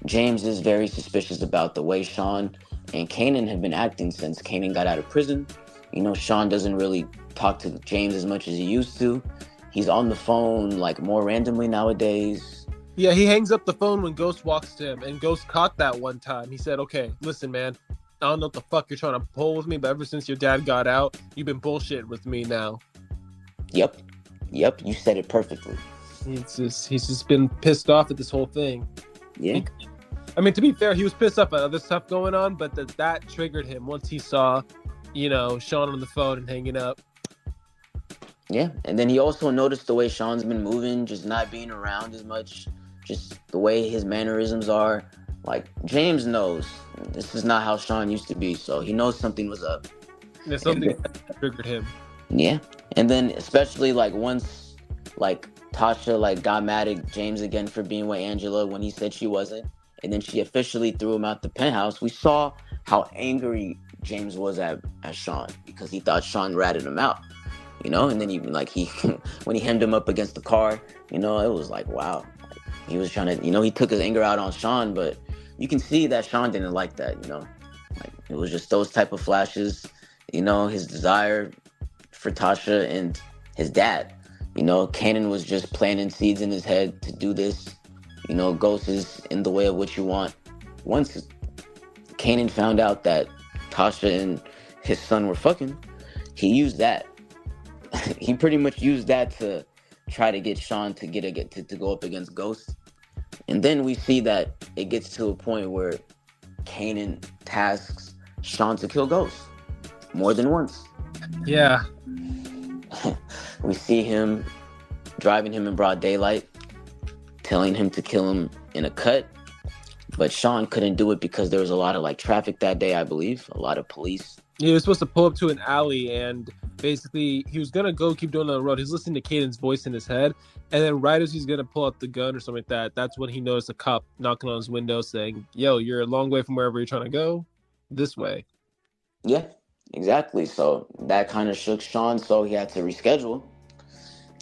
James is very suspicious about the way Sean and Kanan have been acting since Kanan got out of prison. Sean doesn't really talk to James as much as he used to. He's on the phone like more randomly nowadays. Yeah, he hangs up the phone when Ghost walks to him, and Ghost caught that one time. He said, "Okay, listen, man, I don't know what the fuck you're trying to pull with me, but ever since your dad got out, you've been bullshitting with me now." Yep, you said it perfectly. He's just been pissed off at this whole thing. Yeah. I mean, to be fair, he was pissed off at other stuff going on, but that triggered him once he saw, Sean on the phone and hanging up. Yeah, and then he also noticed the way Sean's been moving, just not being around as much, just the way his mannerisms are. Like, James knows this is not how Sean used to be, so he knows something was up. Yeah, something triggered him. Yeah, and then especially like once like Tasha like got mad at James again for being with Angela when he said she wasn't, and then she officially threw him out the penthouse. We saw how angry James was at Sean because he thought Sean ratted him out, and then even like he when he hemmed him up against the car, it was like, wow, like, he was trying to, he took his anger out on Sean, but you can see that Sean didn't like that, like it was just those type of flashes, his desire for Tasha and his dad. Kanan was just planting seeds in his head to do this. Ghost is in the way of what you want. Once Kanan found out that Tasha and his son were fucking, he used that. He pretty much used that to try to get Sean to to go up against Ghost. And then we see that it gets to a point where Kanan tasks Sean to kill Ghost more than once. Yeah. We see him driving him in broad daylight, telling him to kill him in a cut. But Sean couldn't do it because there was a lot of like traffic that day, I believe. A lot of police. He was supposed to pull up to an alley, and basically he was going to go keep doing on the road. He's listening to Caden's voice in his head. And then right as he's going to pull out the gun or something like that, that's when he noticed a cop knocking on his window saying, "Yo, you're a long way from wherever you're trying to go. This way." Yeah, exactly. So that kind of shook Sean, so he had to reschedule.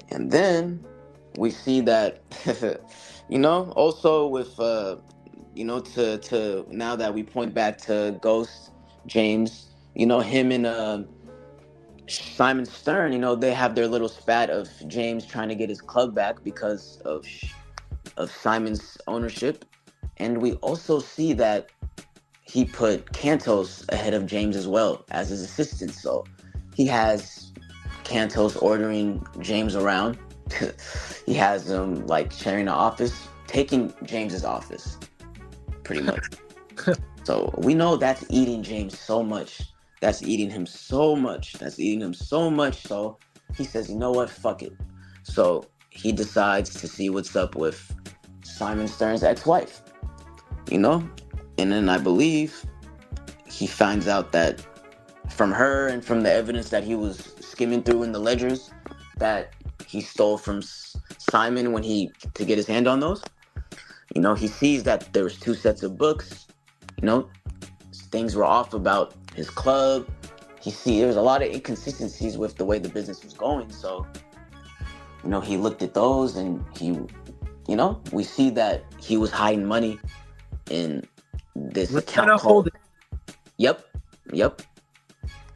And then we see that, also with, to now that we point back to Ghost, James, him and Simon Stern, they have their little spat of James trying to get his club back because of Simon's ownership. And we also see that he put Cantos ahead of James as well as his assistant. So he has Cantos ordering James around. He has him like sharing the office, taking James's office, pretty much. So we know that's eating James so much. That's eating him so much. So he says, you know what? Fuck it. So he decides to see what's up with Simon Stern's ex-wife, And then I believe he finds out that from her and from the evidence that he was skimming through in the ledgers that he stole from Simon to get his hand on those. He sees that there was 2 sets of books. Things were off about his club. There was a lot of inconsistencies with the way the business was going. So, he looked at those and we see that he was hiding money in this account called... Yep.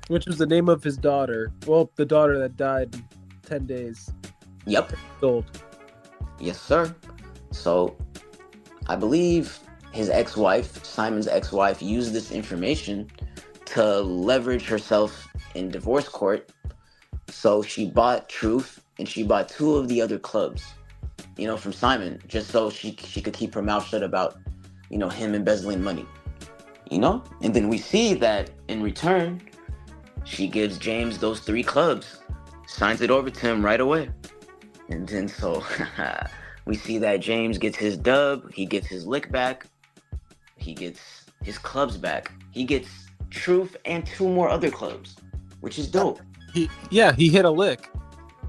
Which was the name of his daughter. Well, the daughter that died in 10 days. Yep. Old. Yes, sir. So, I believe his ex-wife, Simon's ex-wife, used this information to leverage herself in divorce court. So she bought Truth and she bought 2 of the other clubs, from Simon, just so she could keep her mouth shut about, him embezzling money, And then we see that in return, she gives James those 3 clubs, signs it over to him right away. And then so we see that James gets his dub, he gets his lick back, he gets his clubs back, he gets Truth and 2 more other clubs, which is dope. He hit a lick.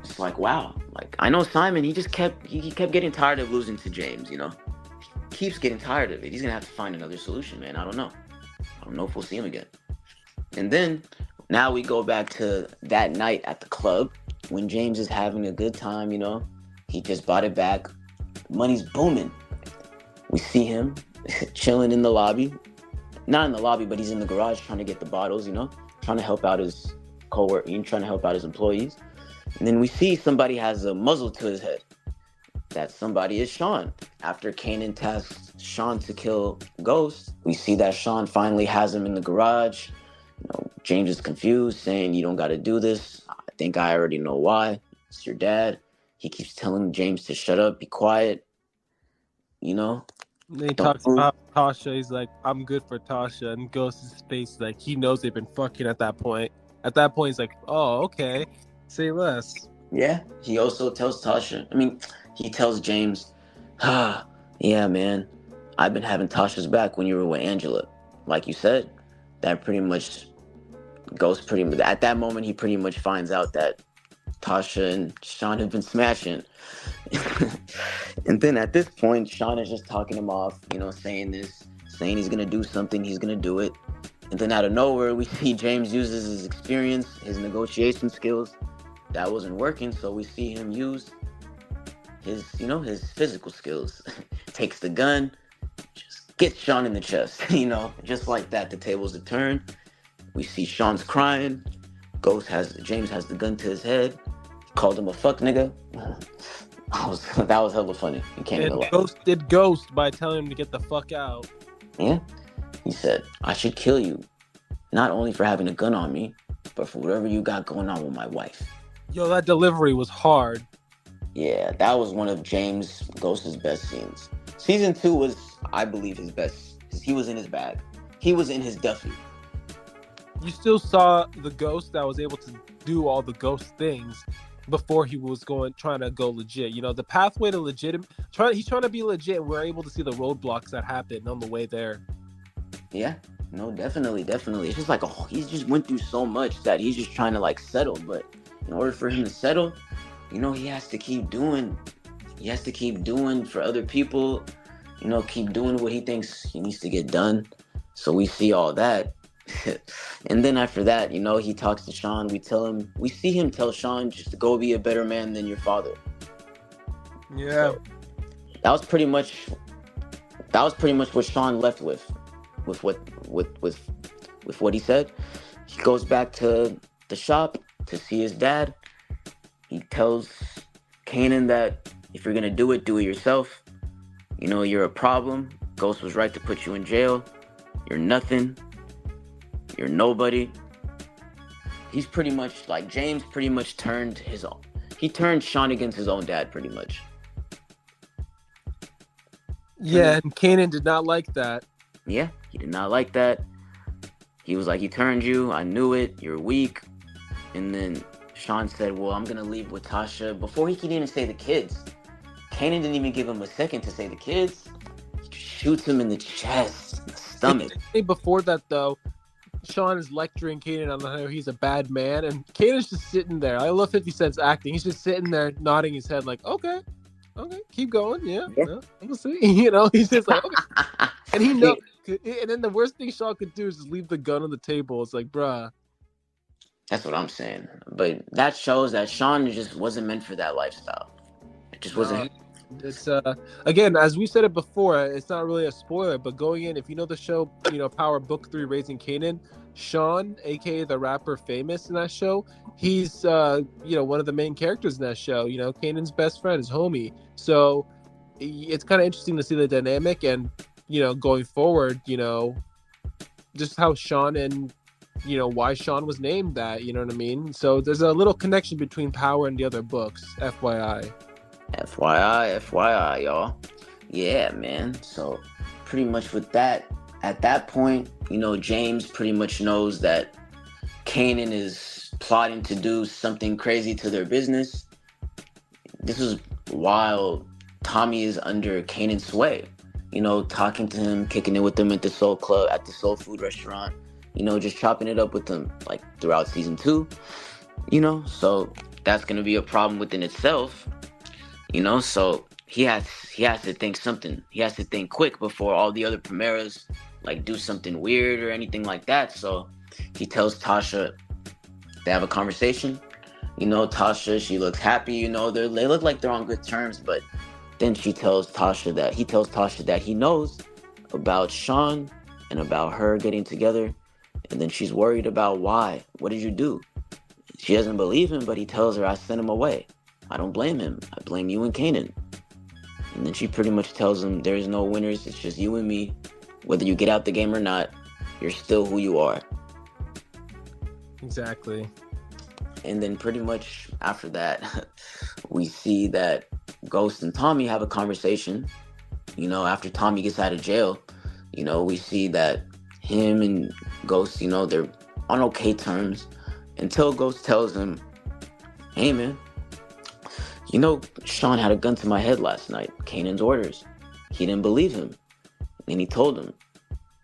It's like, wow. Like, I know Simon, he kept getting tired of losing to James, He keeps getting tired of it. He's gonna have to find another solution, man. I don't know if we'll see him again. And then now we go back to that night at the club. when James is having a good time, he just bought it back. Money's booming. We see him chilling in the lobby. Not in the lobby, but he's in the garage trying to get the bottles, trying to help out his coworker, trying to help out his employees. And then we see somebody has a muzzle to his head. That somebody is Sean. After Kanan tasks Sean to kill Ghost, we see that Sean finally has him in the garage. James is confused, saying, "You don't got to do this. I think I already know why. It's your dad." He keeps telling James to shut up, be quiet. And he talks about Tasha. He's like, "I'm good for Tasha." And Ghost's face is like, he knows they've been fucking at that point. At that point, he's like, "Oh, okay. Say less." Yeah. He also tells he tells James, "Yeah, man, I've been having Tasha's back when you were with Angela." Like you said, that pretty much at that moment, he pretty much finds out that Tasha and Sean have been smashing. And then at this point, Sean is just talking him off, saying he's going to do something, he's going to do it. And then out of nowhere, we see James uses his experience, his negotiation skills. That wasn't working, so we see him use his physical skills. Takes the gun, just gets Sean in the chest, just like that. The tables have turned. We see Sean's crying. James has the gun to his head. Called him a fuck nigga. That was hella funny. He can't even lie. Ghosted Ghost by telling him to get the fuck out. Yeah. He said, "I should kill you, not only for having a gun on me, but for whatever you got going on with my wife." Yo, that delivery was hard. Yeah, that was one of James Ghost's best scenes. Season 2 was, I believe, his best. Because he was in his bag. He was in his Duffy. You still saw the Ghost that was able to do all the Ghost things before he was trying to go legit. The pathway to legit. He's trying to be legit. And we're able to see the roadblocks that happened on the way there. Yeah, no, definitely. It's just like he just went through so much that he's just trying to settle. But in order for him to settle, he has to keep doing. He has to keep doing for other people. Keep doing what he thinks he needs to get done. So we see all that. And then after that, he talks to Sean. We see him tell Sean just to go be a better man than your father. Yeah. So that was pretty much what Sean left with what he said. He goes back to the shop to see his dad. He tells Kanan that if you're gonna do it yourself. You're a problem. Ghost was right to put you in jail. You're nothing. You're nobody. He's pretty much James pretty much turned Sean against his own dad pretty much. Yeah, and Kanan did not like that. Yeah, he did not like that. He was like, "He turned you. I knew it. You're weak." And then Sean said, "Well, I'm going to leave with Tasha." Before he could even say the kids, Kanan didn't even give him a second to say the kids. He shoots him in the chest, the stomach. Before that, though, Sean is lecturing Kanan on how he's a bad man, and Kanan's just sitting there. I love 50 Cent's acting. He's just sitting there nodding his head like, okay, keep going. Yeah. I'm going to see. He's just like, okay. And he knows. And then the worst thing Sean could do is just leave the gun on the table. It's like, bruh. That's what I'm saying. But that shows that Sean just wasn't meant for that lifestyle. It just wasn't. It's again, as we said it before, it's not really a spoiler, but going in, if you know the show, Power Book 3 Raising Kanan, Sean, aka the rapper Famous in that show, he's one of the main characters in that show. Kanan's best friend, his homie. So it's kind of interesting to see the dynamic and going forward, just how Sean and why Sean was named that, you know what I mean? So there's a little connection between Power and the other books, FYI. FYI, y'all. Yeah, man. So pretty much with that, at that point, James pretty much knows that Kanan is plotting to do something crazy to their business. This is while Tommy is under Kanan's sway, talking to him, kicking it with him at the Soul Club, at the Soul Food restaurant, just chopping it up with them throughout season 2, so that's going to be a problem within itself. So he has to think something. He has to think quick before all the other Primeras do something weird or anything like that. So he tells Tasha they have a conversation. Tasha, she looks happy. They look like they're on good terms. But then he tells Tasha that he knows about Sean and about her getting together. And then she's worried about why. What did you do? She doesn't believe him, but he tells her, I sent him away. I don't blame him. I blame you and Kanan. And then she pretty much tells him, there's no winners. It's just you and me. Whether you get out the game or not, you're still who you are. Exactly. And then pretty much after that, we see that Ghost and Tommy have a conversation. After Tommy gets out of jail, we see that him and Ghost, they're on okay terms until Ghost tells him, hey man, Sean had a gun to my head last night. Kanan's orders. He didn't believe him. And he told him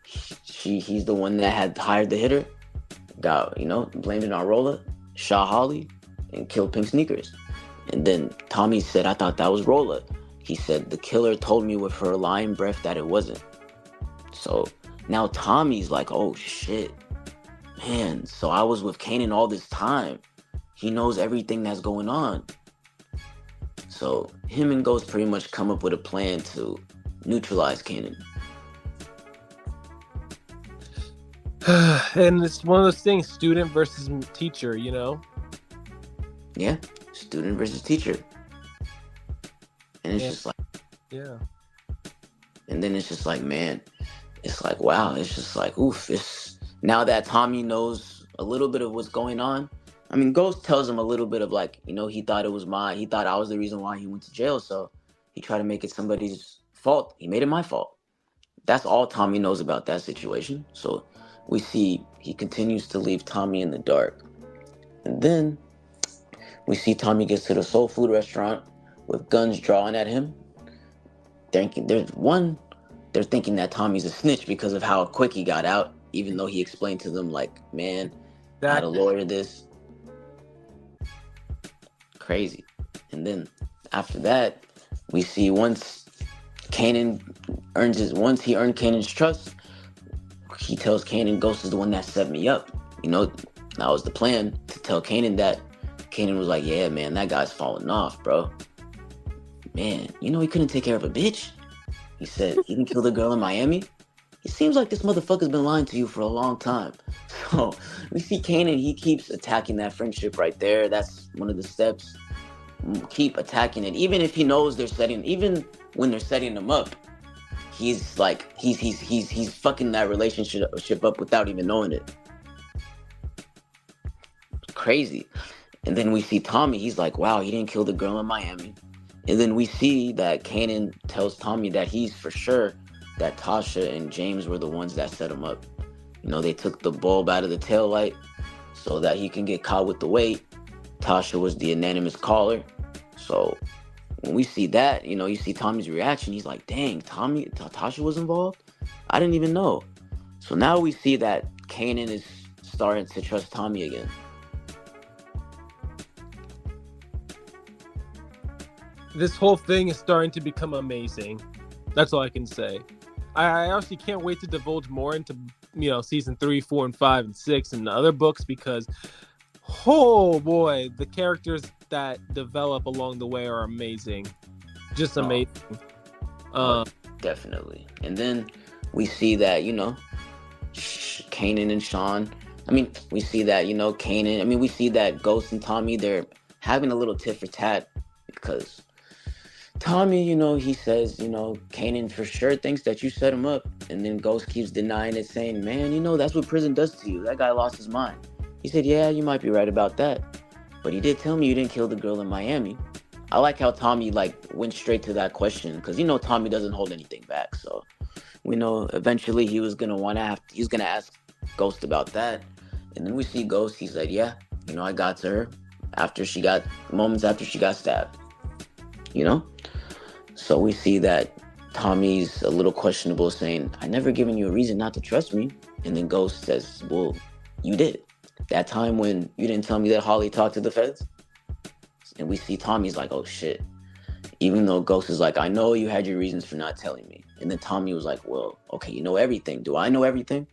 he's the one that had hired the hitter, got, blamed it on Rolla, shot Holly, and killed Pink Sneakers. And then Tommy said, I thought that was Rolla. He said, the killer told me with her lying breath that it wasn't. So now Tommy's like, oh shit, man, so I was with Kanan all this time. He knows everything that's going on. So him and Ghost pretty much come up with a plan to neutralize Kanan. And it's one of those things, student versus teacher, Yeah, student versus teacher. And it's just like, yeah. And then it's just like, man, it's like, wow, it's just like, oof. Now that Tommy knows a little bit of what's going on. I mean, Ghost tells him a little bit of like, he thought he thought I was the reason why he went to jail. So he tried to make it somebody's fault. He made it my fault. That's all Tommy knows about that situation. So we see he continues to leave Tommy in the dark. And then we see Tommy gets to the soul food restaurant with guns drawn at him. They're thinking that Tommy's a snitch because of how quick he got out, even though he explained to them like, man, I had a lawyer this. Crazy. And then after that, we see once he earned Kanan's trust, he tells Kanan, Ghost is the one that set me up. That was the plan, to tell Kanan that. Kanan was like, yeah, man, that guy's falling off, bro. Man, he couldn't take care of a bitch. He said he didn't kill the girl in Miami. It seems like this motherfucker's been lying to you for a long time. So we see Kanan, he keeps attacking that friendship right there. That's one of the steps. Keep attacking it. Even if he knows even when they're setting him up, he's like, he's fucking that relationship up without even knowing it. Crazy. And then we see Tommy, he's like, wow, he didn't kill the girl in Miami. And then we see that Kanan tells Tommy that he's for sure that Tasha and James were the ones that set him up. They took the bulb out of the taillight so that he can get caught with the weight. Tasha was the anonymous caller. So when we see that, you see Tommy's reaction. He's like, dang, Tasha was involved? I didn't even know. So now we see that Kanan is starting to trust Tommy again. This whole thing is starting to become amazing. That's all I can say. I actually can't wait to divulge more into, season 3, 4, and 5, and 6, and the other books, because, oh boy, the characters that develop along the way are amazing. Just amazing. Definitely. And then we see that, Kanan and Sean. We see that, Kanan. We see that Ghost and Tommy, they're having a little tit for tat because Tommy, he says, Kanan for sure thinks that you set him up. And then Ghost keeps denying it, saying, man, that's what prison does to you. That guy lost his mind. He said, yeah, you might be right about that. But he did tell me you didn't kill the girl in Miami. I like how Tommy, went straight to that question. Because, Tommy doesn't hold anything back. So, we know eventually he was going to ask Ghost about that. And then we see Ghost. He said, yeah, I got to her moments after she got stabbed. So we see that Tommy's a little questionable, saying, I never given you a reason not to trust me. And then Ghost says, well, you did. That time when you didn't tell me that Holly talked to the feds. And we see Tommy's like, oh shit. Even though Ghost is like, I know you had your reasons for not telling me. And then Tommy was like, well, okay, you know everything. Do I know everything?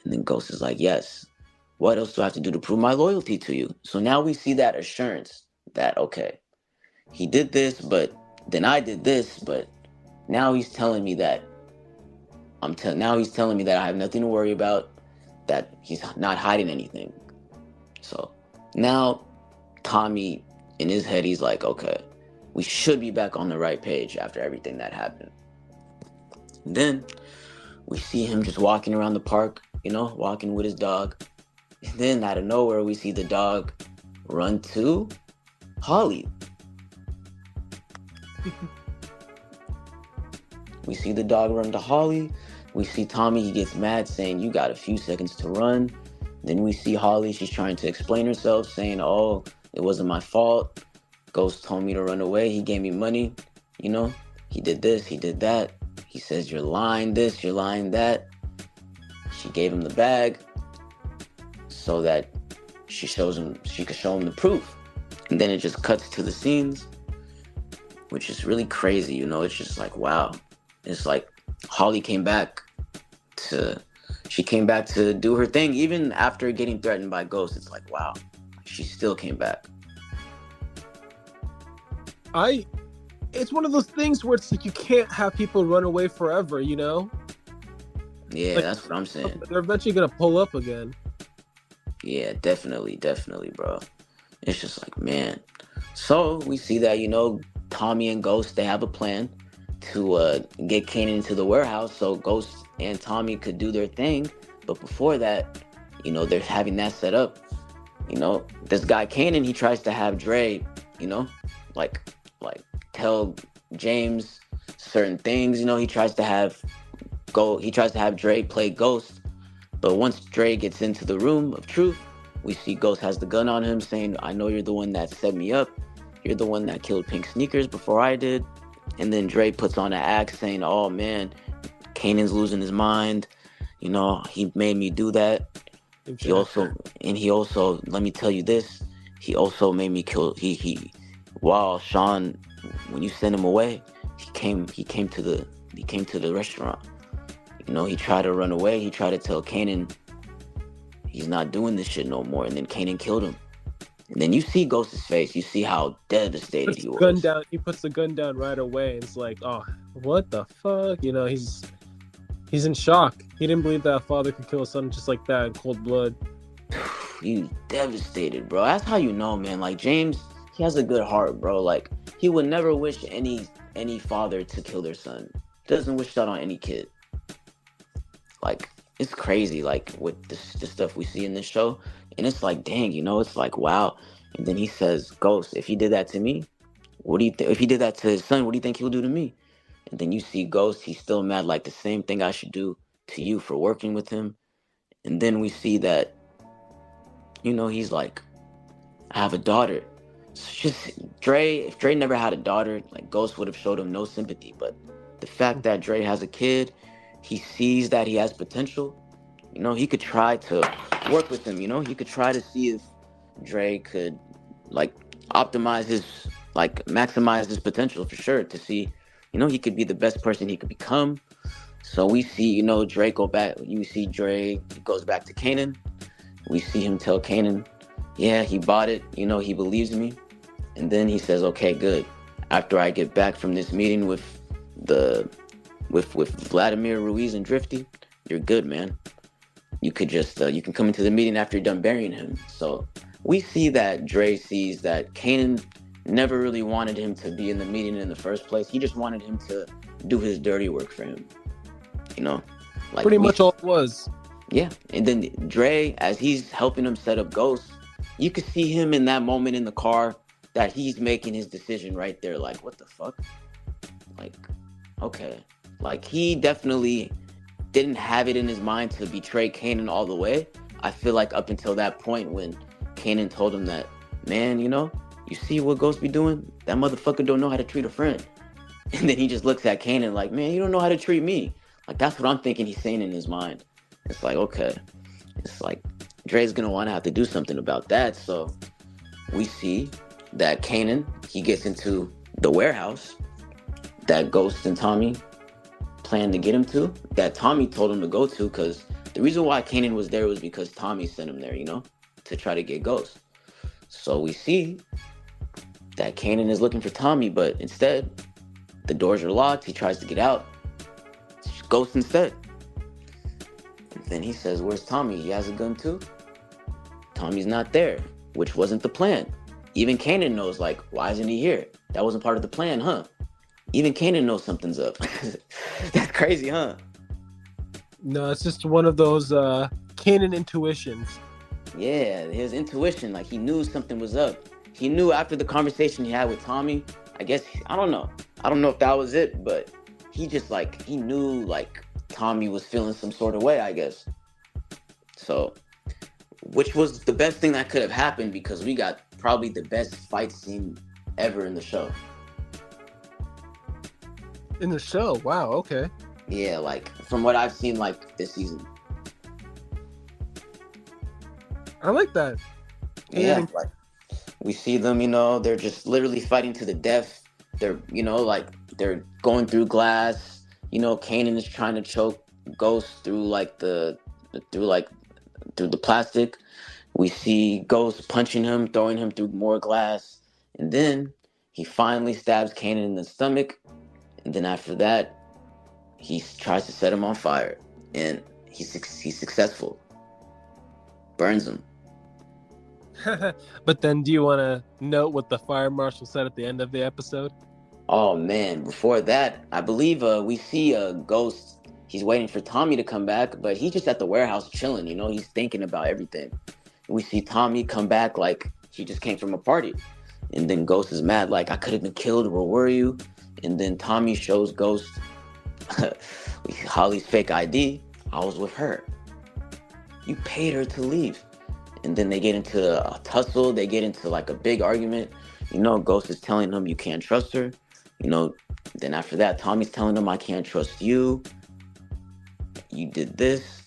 And then Ghost is like, yes. What else do I have to do to prove my loyalty to you? So now we see that assurance that, okay, he did this, but then I did this, but now he's telling me that now he's telling me that I have nothing to worry about, that he's not hiding anything. So now Tommy, in his head, he's like, okay, we should be back on the right page after everything that happened. And then we see him just walking around the park, walking with his dog. And then out of nowhere, we see the dog run to Holly. We see the dog run to Holly. We see Tommy, he gets mad, saying, you got a few seconds to run. Then we see Holly, she's trying to explain herself, saying, oh, it wasn't my fault. Ghost told me to run away. He gave me money. He did this, he did that. He says, you're lying this, you're lying that. She gave him the bag so that she could show him the proof. And then it just cuts to the scenes, which is really crazy, It's just like, wow. It's like Holly came back to do her thing. Even after getting threatened by Ghost, it's like, wow, she still came back. It's one of those things where it's like you can't have people run away forever, Yeah, like, that's what I'm saying. They're eventually gonna pull up again. Yeah, definitely, bro. It's just like, man. So we see that, Tommy and Ghost, they have a plan to get Kanan into the warehouse so Ghost and Tommy could do their thing. But before that, they're having that set up. This guy Kanan, he tries to have Dre, like tell James certain things. He tries to have Dre play Ghost. But once Dre gets into the room of truth, we see Ghost has the gun on him, saying, I know you're the one that set me up. You're the one that killed Pink Sneakers before I did. And then Dre puts on an act saying, oh man, Kanan's losing his mind. He made me do that. Exactly. He also, let me tell you this, he also made me kill, while Sean, when you sent him away, he came to the restaurant. He tried to run away. He tried to tell Kanan he's not doing this shit no more. And then Kanan killed him. And then you see Ghost's face. You see how devastated he was. He puts the gun down right away. And it's like, oh, what the fuck? He's in shock. He didn't believe that a father could kill a son just like that in cold blood. He's devastated, bro. That's how you know, man. Like, James, he has a good heart, bro. Like, he would never wish any father to kill their son. Doesn't wish that on any kid. Like, it's crazy, like, with the stuff we see in this show. And it's like, dang, it's like, wow. And then he says, Ghost, if he did that to me, if he did that to his son, what do you think he'll do to me? And then you see Ghost, he's still mad, like, the same thing I should do to you for working with him. And then we see that, he's like, I have a daughter. It's just if Dre never had a daughter, like, Ghost would have showed him no sympathy. But the fact that Dre has a kid, he sees that he has potential. He could try to work with him. He could try to see if Dre could, like, maximize his potential, for sure, to see, he could be the best person he could become. So we see, Dre go back. You see Dre goes back to Kanan. We see him tell Kanan, yeah, he bought it. He believes me. And then he says, okay, good. After I get back from this meeting with Vladimir, Ruiz, and Drifty, you're good, man. You could just, you can come into the meeting after you're done burying him. So we see that Dre sees that Kanan never really wanted him to be in the meeting in the first place. He just wanted him to do his dirty work for him. Like, pretty much all it was. Yeah. And then Dre, as he's helping him set up Ghost, you could see him in that moment in the car that he's making his decision right there. Like, what the fuck? Like, okay. Like, he definitely didn't have it in his mind to betray Kanan all the way. I feel like up until that point when Kanan told him that, man, you see what Ghost be doing? That motherfucker don't know how to treat a friend. And then he just looks at Kanan like, man, you don't know how to treat me. Like, that's what I'm thinking he's saying in his mind. It's like, okay. It's like, Dre's going to want to have to do something about that. So we see that Kanan, he gets into the warehouse that Ghost and Tommy planned to get him to, that Tommy told him to go to, because The reason why Kanan was there was because Tommy sent him there, to try to get Ghost. So we see that Kanan is looking for Tommy, but instead, the doors are locked. He tries to get out. It's Ghost instead. And then he says, "Where's Tommy? He has a gun too?" Tommy's not there, which wasn't the plan. Even Kanan knows, like, why isn't he here? That wasn't part of the plan, huh? Even Kanan knows something's up. That's crazy, huh? No, it's just one of those canon intuitions. Yeah, his intuition, like, he knew something was up. He knew after the conversation he had with Tommy, I guess, I don't know. I don't know if that was it, but he just, like, he knew, like, Tommy was feeling some sort of way, I guess. So, which was the best thing that could have happened, because we got probably the best fight scene ever in the show. In the show? Wow, okay. Yeah, like, from what I've seen, like, this season. I like that. Yeah, like, we see them, they're just literally fighting to the death. They're, like, they're going through glass. Kanan is trying to choke Ghost through the plastic. We see Ghost punching him, throwing him through more glass. And then he finally stabs Kanan in the stomach. And then after that, he tries to set him on fire. And he's successful. Burns him. But then do you want to note what the fire marshal said at the end of the episode? Oh, man. Before that, I believe we see Ghost. He's waiting for Tommy to come back, but he's just at the warehouse chilling, He's thinking about everything. We see Tommy come back like he just came from a party. And then Ghost is mad, like, "I could have been killed. Where were you?" And then Tommy shows Ghost Holly's fake ID. "I was with her. You paid her to leave." And then they get into a tussle. They get into, like, a big argument. Ghost is telling him, "You can't trust her." Then after that, Tommy's telling him, "I can't trust you. You did this.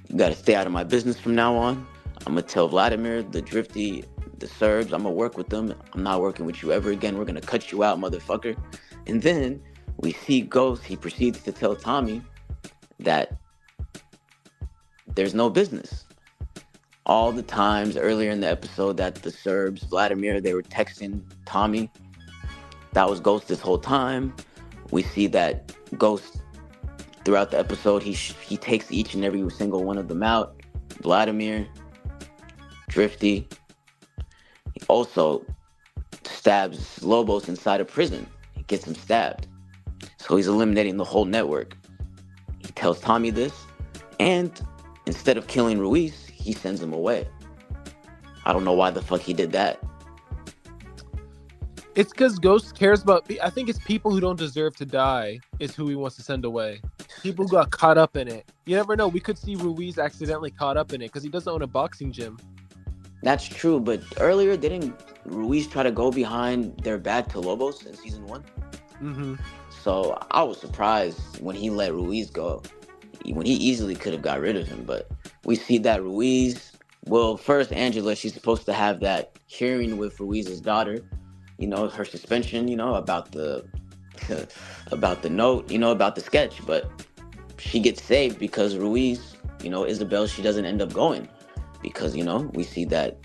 You got to stay out of my business from now on. I'm going to tell Vladimir, the Drifty, the Serbs, I'm going to work with them. I'm not working with you ever again. We're going to cut you out, motherfucker." And then we see Ghost. He proceeds to tell Tommy that there's no business. All the times earlier in the episode that the Serbs, Vladimir, they were texting Tommy, that was Ghost this whole time. We see that Ghost, throughout the episode, he takes each and every single one of them out. Vladimir, Drifty. He also stabs Lobos inside a prison. He gets him stabbed. So he's eliminating the whole network. He tells Tommy this, and instead of killing Ruiz, he sends him away. I don't know why the fuck he did that. It's because Ghost cares about... I think it's people who don't deserve to die is who he wants to send away. People who got caught up in it. You never know. We could see Ruiz accidentally caught up in it because he doesn't own a boxing gym. That's true, but earlier, didn't Ruiz try to go behind their back to Lobos in season 1? Mm-hmm. So I was surprised when he let Ruiz go, when he easily could have got rid of him. But we see that Ruiz, well, first Angela, she's supposed to have that hearing with Ruiz's daughter, her suspension, about the about the note, about the sketch. But she gets saved because Ruiz, Isabel, she doesn't end up going. Because, we see that,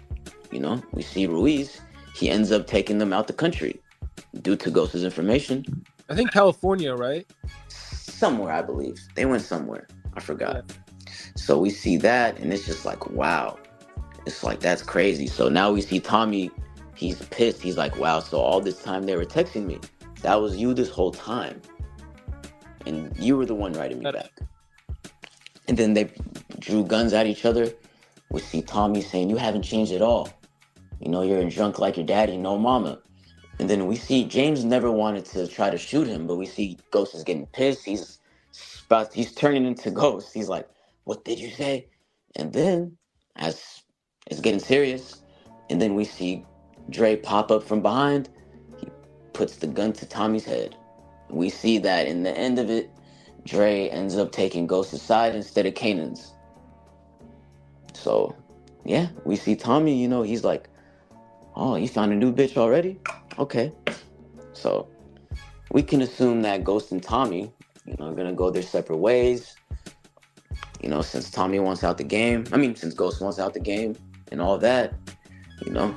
we see Ruiz, he ends up taking them out the country due to Ghost's information. I think California, right? Somewhere, I believe. They went somewhere. I forgot. Yeah. So we see that, and it's just like, wow. It's like, that's crazy. So now we see Tommy, he's pissed. He's like, wow, so all this time they were texting me. That was you this whole time. And you were the one writing me back. And then they drew guns at each other. We see Tommy saying, "You haven't changed at all. You're a drunk like your daddy, no mama." And then we see James never wanted to try to shoot him, but we see Ghost is getting pissed. He's turning into Ghost. He's like, "What did you say?" And then, as it's getting serious, and then we see Dre pop up from behind. He puts the gun to Tommy's head. We see that in the end of it, Dre ends up taking Ghost's side instead of Kanan's. So, yeah, we see Tommy, he's like, "Oh, you found a new bitch already? Okay." So, we can assume that Ghost and Tommy, are going to go their separate ways. since Tommy wants out the game. I mean, since Ghost wants out the game and all that, you know.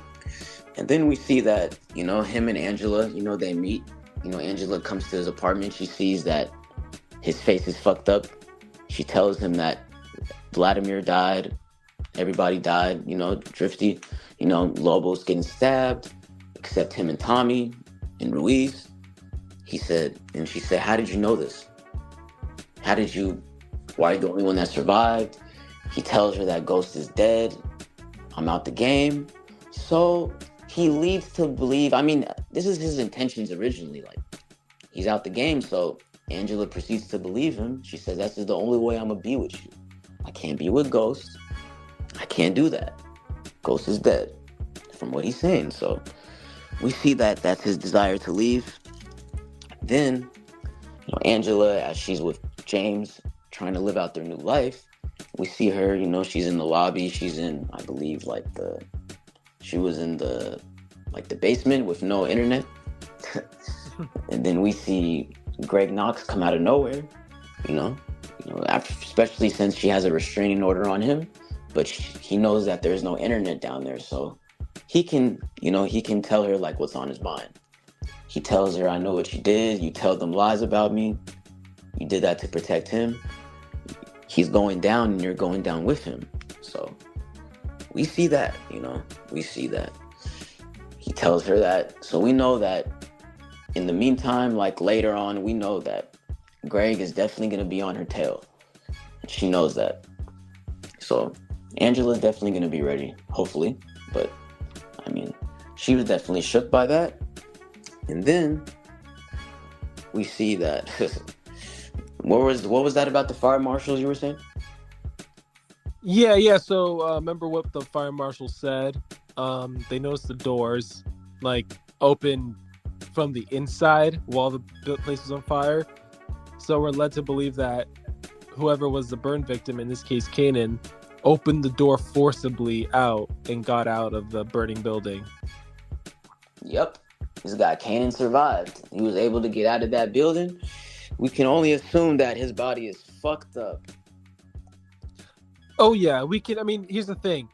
And then we see that, him and Angela, they meet. Angela comes to his apartment. She sees that his face is fucked up. She tells him that Vladimir died. Everybody died, Drifty. Lobos getting stabbed, except him and Tommy and Ruiz. She said, how did you know this? Why are you the only one that survived? He tells her that Ghost is dead. I'm out the game. So he leads to believe, this is his intentions originally. Like, he's out the game. So Angela proceeds to believe him. She says, that's the only way I'm going to be with you. I can't be with Ghost. I can't do that. Ghost is dead, from what he's saying. So we see that that's his desire to leave. Then, Angela, as she's with James, trying to live out their new life, we see her, she's in the lobby. She's in, I believe, she was in the basement with no internet. And then we see Greg Knox come out of nowhere, especially since she has a restraining order on him, but he knows that there's no internet down there. So he can tell her what's on his mind. He tells her, I know what you did. You tell them lies about me. You did that to protect him. He's going down and you're going down with him. So we see that, we see that. He tells her that. So we know that in the meantime, later on, we know that Greg is definitely going to be on her tail. She knows that. So Angela's definitely going to be ready, hopefully. But, she was definitely shook by that. And then we see that... What was that about the fire marshals you were saying? Yeah. So remember what the fire marshal said? They noticed the doors open from the inside while the place was on fire. So we're led to believe that whoever was the burn victim, in this case Kanan, opened the door forcibly out and got out of the burning building. Yep. This guy Kanan survived. He was able to get out of that building. We can only assume that his body is fucked up. Oh yeah, we can. Here's the thing.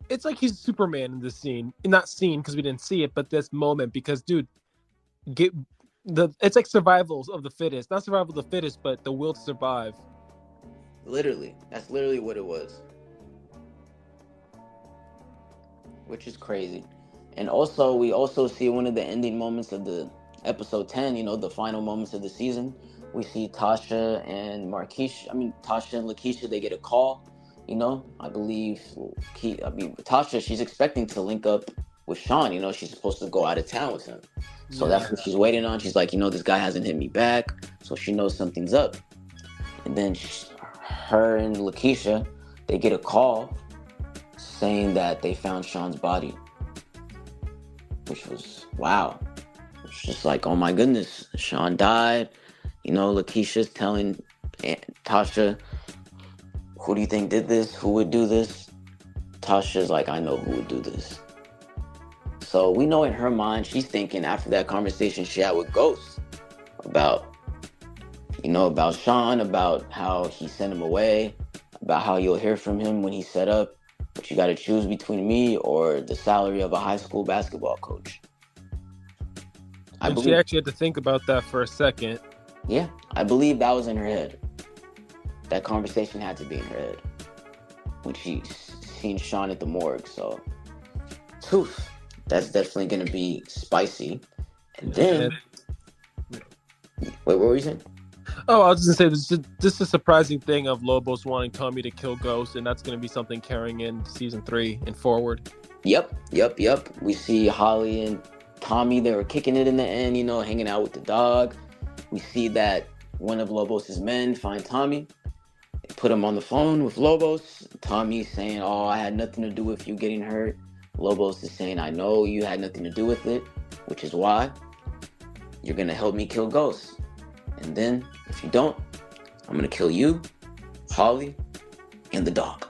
It's like he's Superman in this scene. Not scene because we didn't see it, but this moment because, dude, it's like survival of the fittest. Not survival of the fittest, but the will to survive. Literally. That's literally what it was. Which is crazy. And also, we also see one of the ending moments of the episode 10, the final moments of the season. We see Tasha and Lakeisha, they get a call. I believe Tasha, she's expecting to link up with Sean. She's supposed to go out of town with him. So that's what she's waiting on. She's like, this guy hasn't hit me back. So she knows something's up. And then her and Lakeisha, they get a call saying that they found Sean's body. Which was, wow. It's just like, oh my goodness, Sean died. Lakeisha's telling Tasha, who do you think did this? Who would do this? Tasha's like, I know who would do this. So we know in her mind, she's thinking after that conversation she had with Ghost about Sean, about how he sent him away, about how you'll hear from him when he's set up, but you got to choose between me or the salary of a high school basketball coach. She actually had to think about that for a second. Yeah, I believe that was in her head. That conversation had to be in her head when she seen Sean at the morgue. So, that's definitely going to be spicy. And then, wait, what were you saying? Oh, I was just going to say, this is a surprising thing of Lobos wanting Tommy to kill Ghost, and that's going to be something carrying in season 3 and forward. Yep. We see Holly and Tommy, they were kicking it in the end, hanging out with the dog. We see that one of Lobos' men find Tommy. They put him on the phone with Lobos. Tommy's saying, oh, I had nothing to do with you getting hurt. Lobos is saying, I know you had nothing to do with it, which is why you're going to help me kill Ghost. And then, if you don't, I'm going to kill you, Holly, and the dog.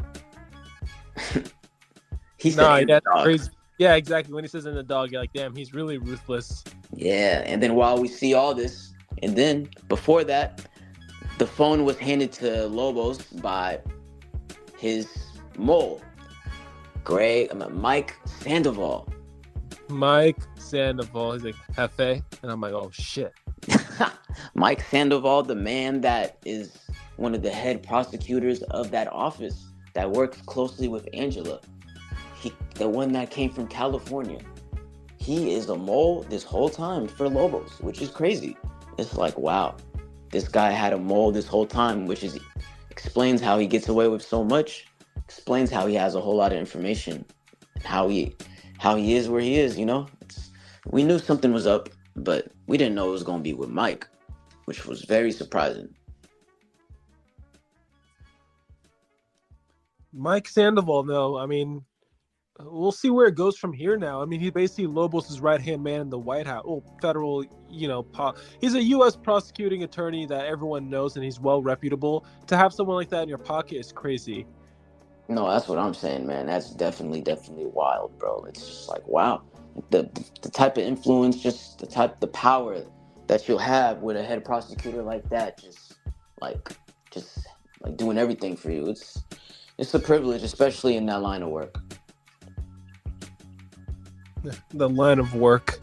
He said, that's crazy. Yeah, exactly. When he says in the dog, you're like, damn, he's really ruthless. Yeah, and then while we see all this, and then before that, the phone was handed to Lobos by his mole, Mike Sandoval. Mike Sandoval. He's like, Hefe. And I'm like, oh, shit. Mike Sandoval, the man that is one of the head prosecutors of that office that works closely with Angela. The one that came from California. He is a mole this whole time for Lobos, which is crazy. It's like, wow, this guy had a mole this whole time, which explains how he gets away with so much, explains how he has a whole lot of information, how he is where he is, you know? We knew something was up, but we didn't know it was going to be with Mike, which was very surprising. Mike Sandoval, though, I mean, we'll see where it goes from here now. I mean, he's basically Lobos' right-hand man in the White House. Oh, federal, he's a U.S. prosecuting attorney that everyone knows, and he's well reputable. To have someone like that in your pocket is crazy. No, that's what I'm saying, man. That's definitely wild, bro. It's just like, wow. The type of influence, just the power that you'll have with a head prosecutor like that, just like doing everything for you. It's a privilege, especially in that line of work. The line of work.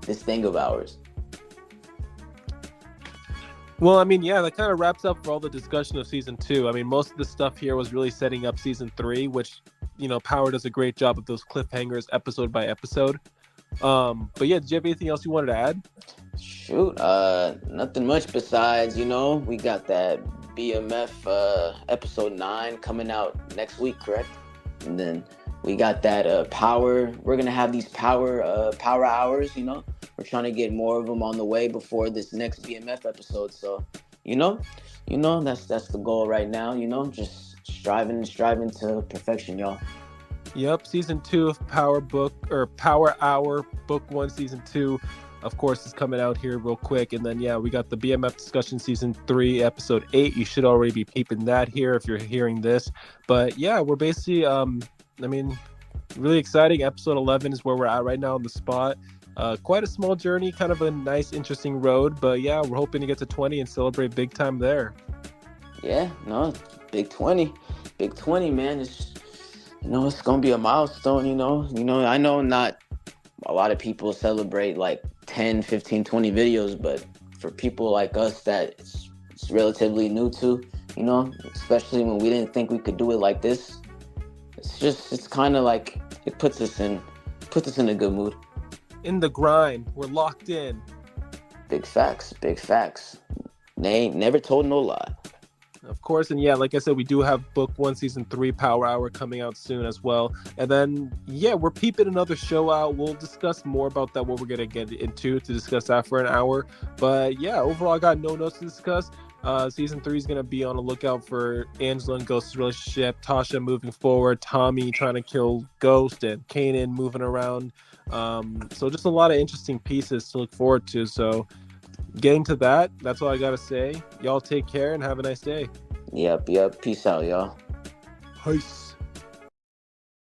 This thing of ours. Well, I mean, yeah, that kind of wraps up for all the discussion of season 2. I mean, most of the stuff here was really setting up season 3, which, Power does a great job of those cliffhangers episode by episode. But yeah, did you have anything else you wanted to add? Shoot, nothing much besides, we got that BMF episode 9 coming out next week, correct? And then we got that Power. We're gonna have these Power hours. We're trying to get more of them on the way before this next BMF episode. So, that's the goal right now. Just striving to perfection, y'all. Yep, season 2 of Power Hour Book 1, season 2. Of course, is coming out here real quick. And then, yeah, we got the BMF discussion season 3, episode 8. You should already be peeping that here if you're hearing this. But yeah, we're basically, really exciting. Episode 11 is where we're at right now on the spot. Quite a small journey, kind of a nice, interesting road. But yeah, we're hoping to get to 20 and celebrate big time there. Yeah, no, big 20. Big 20, man. It's going to be a milestone, I know not a lot of people celebrate like 10, 15, 20 videos, but for people like us that it's relatively new to, especially when we didn't think we could do it like this, it's kind of like it puts us in a good mood. In the grind, we're locked in. Big facts. Never told no lie. Of course, and yeah, like I said, we do have Book 1, Season 3, Power Hour coming out soon as well. And then, yeah, we're peeping another show out. We'll discuss more about that, what we're going to get into to discuss that for an hour. But yeah, overall, I got no notes to discuss. Season 3 is going to be on the lookout for Angela and Ghost's relationship, Tasha moving forward, Tommy trying to kill Ghost, and Kanan moving around. So just a lot of interesting pieces to look forward to. So getting to that, that's all I gotta say. Y'all take care and have a nice day. Yep. Peace out, y'all. Peace.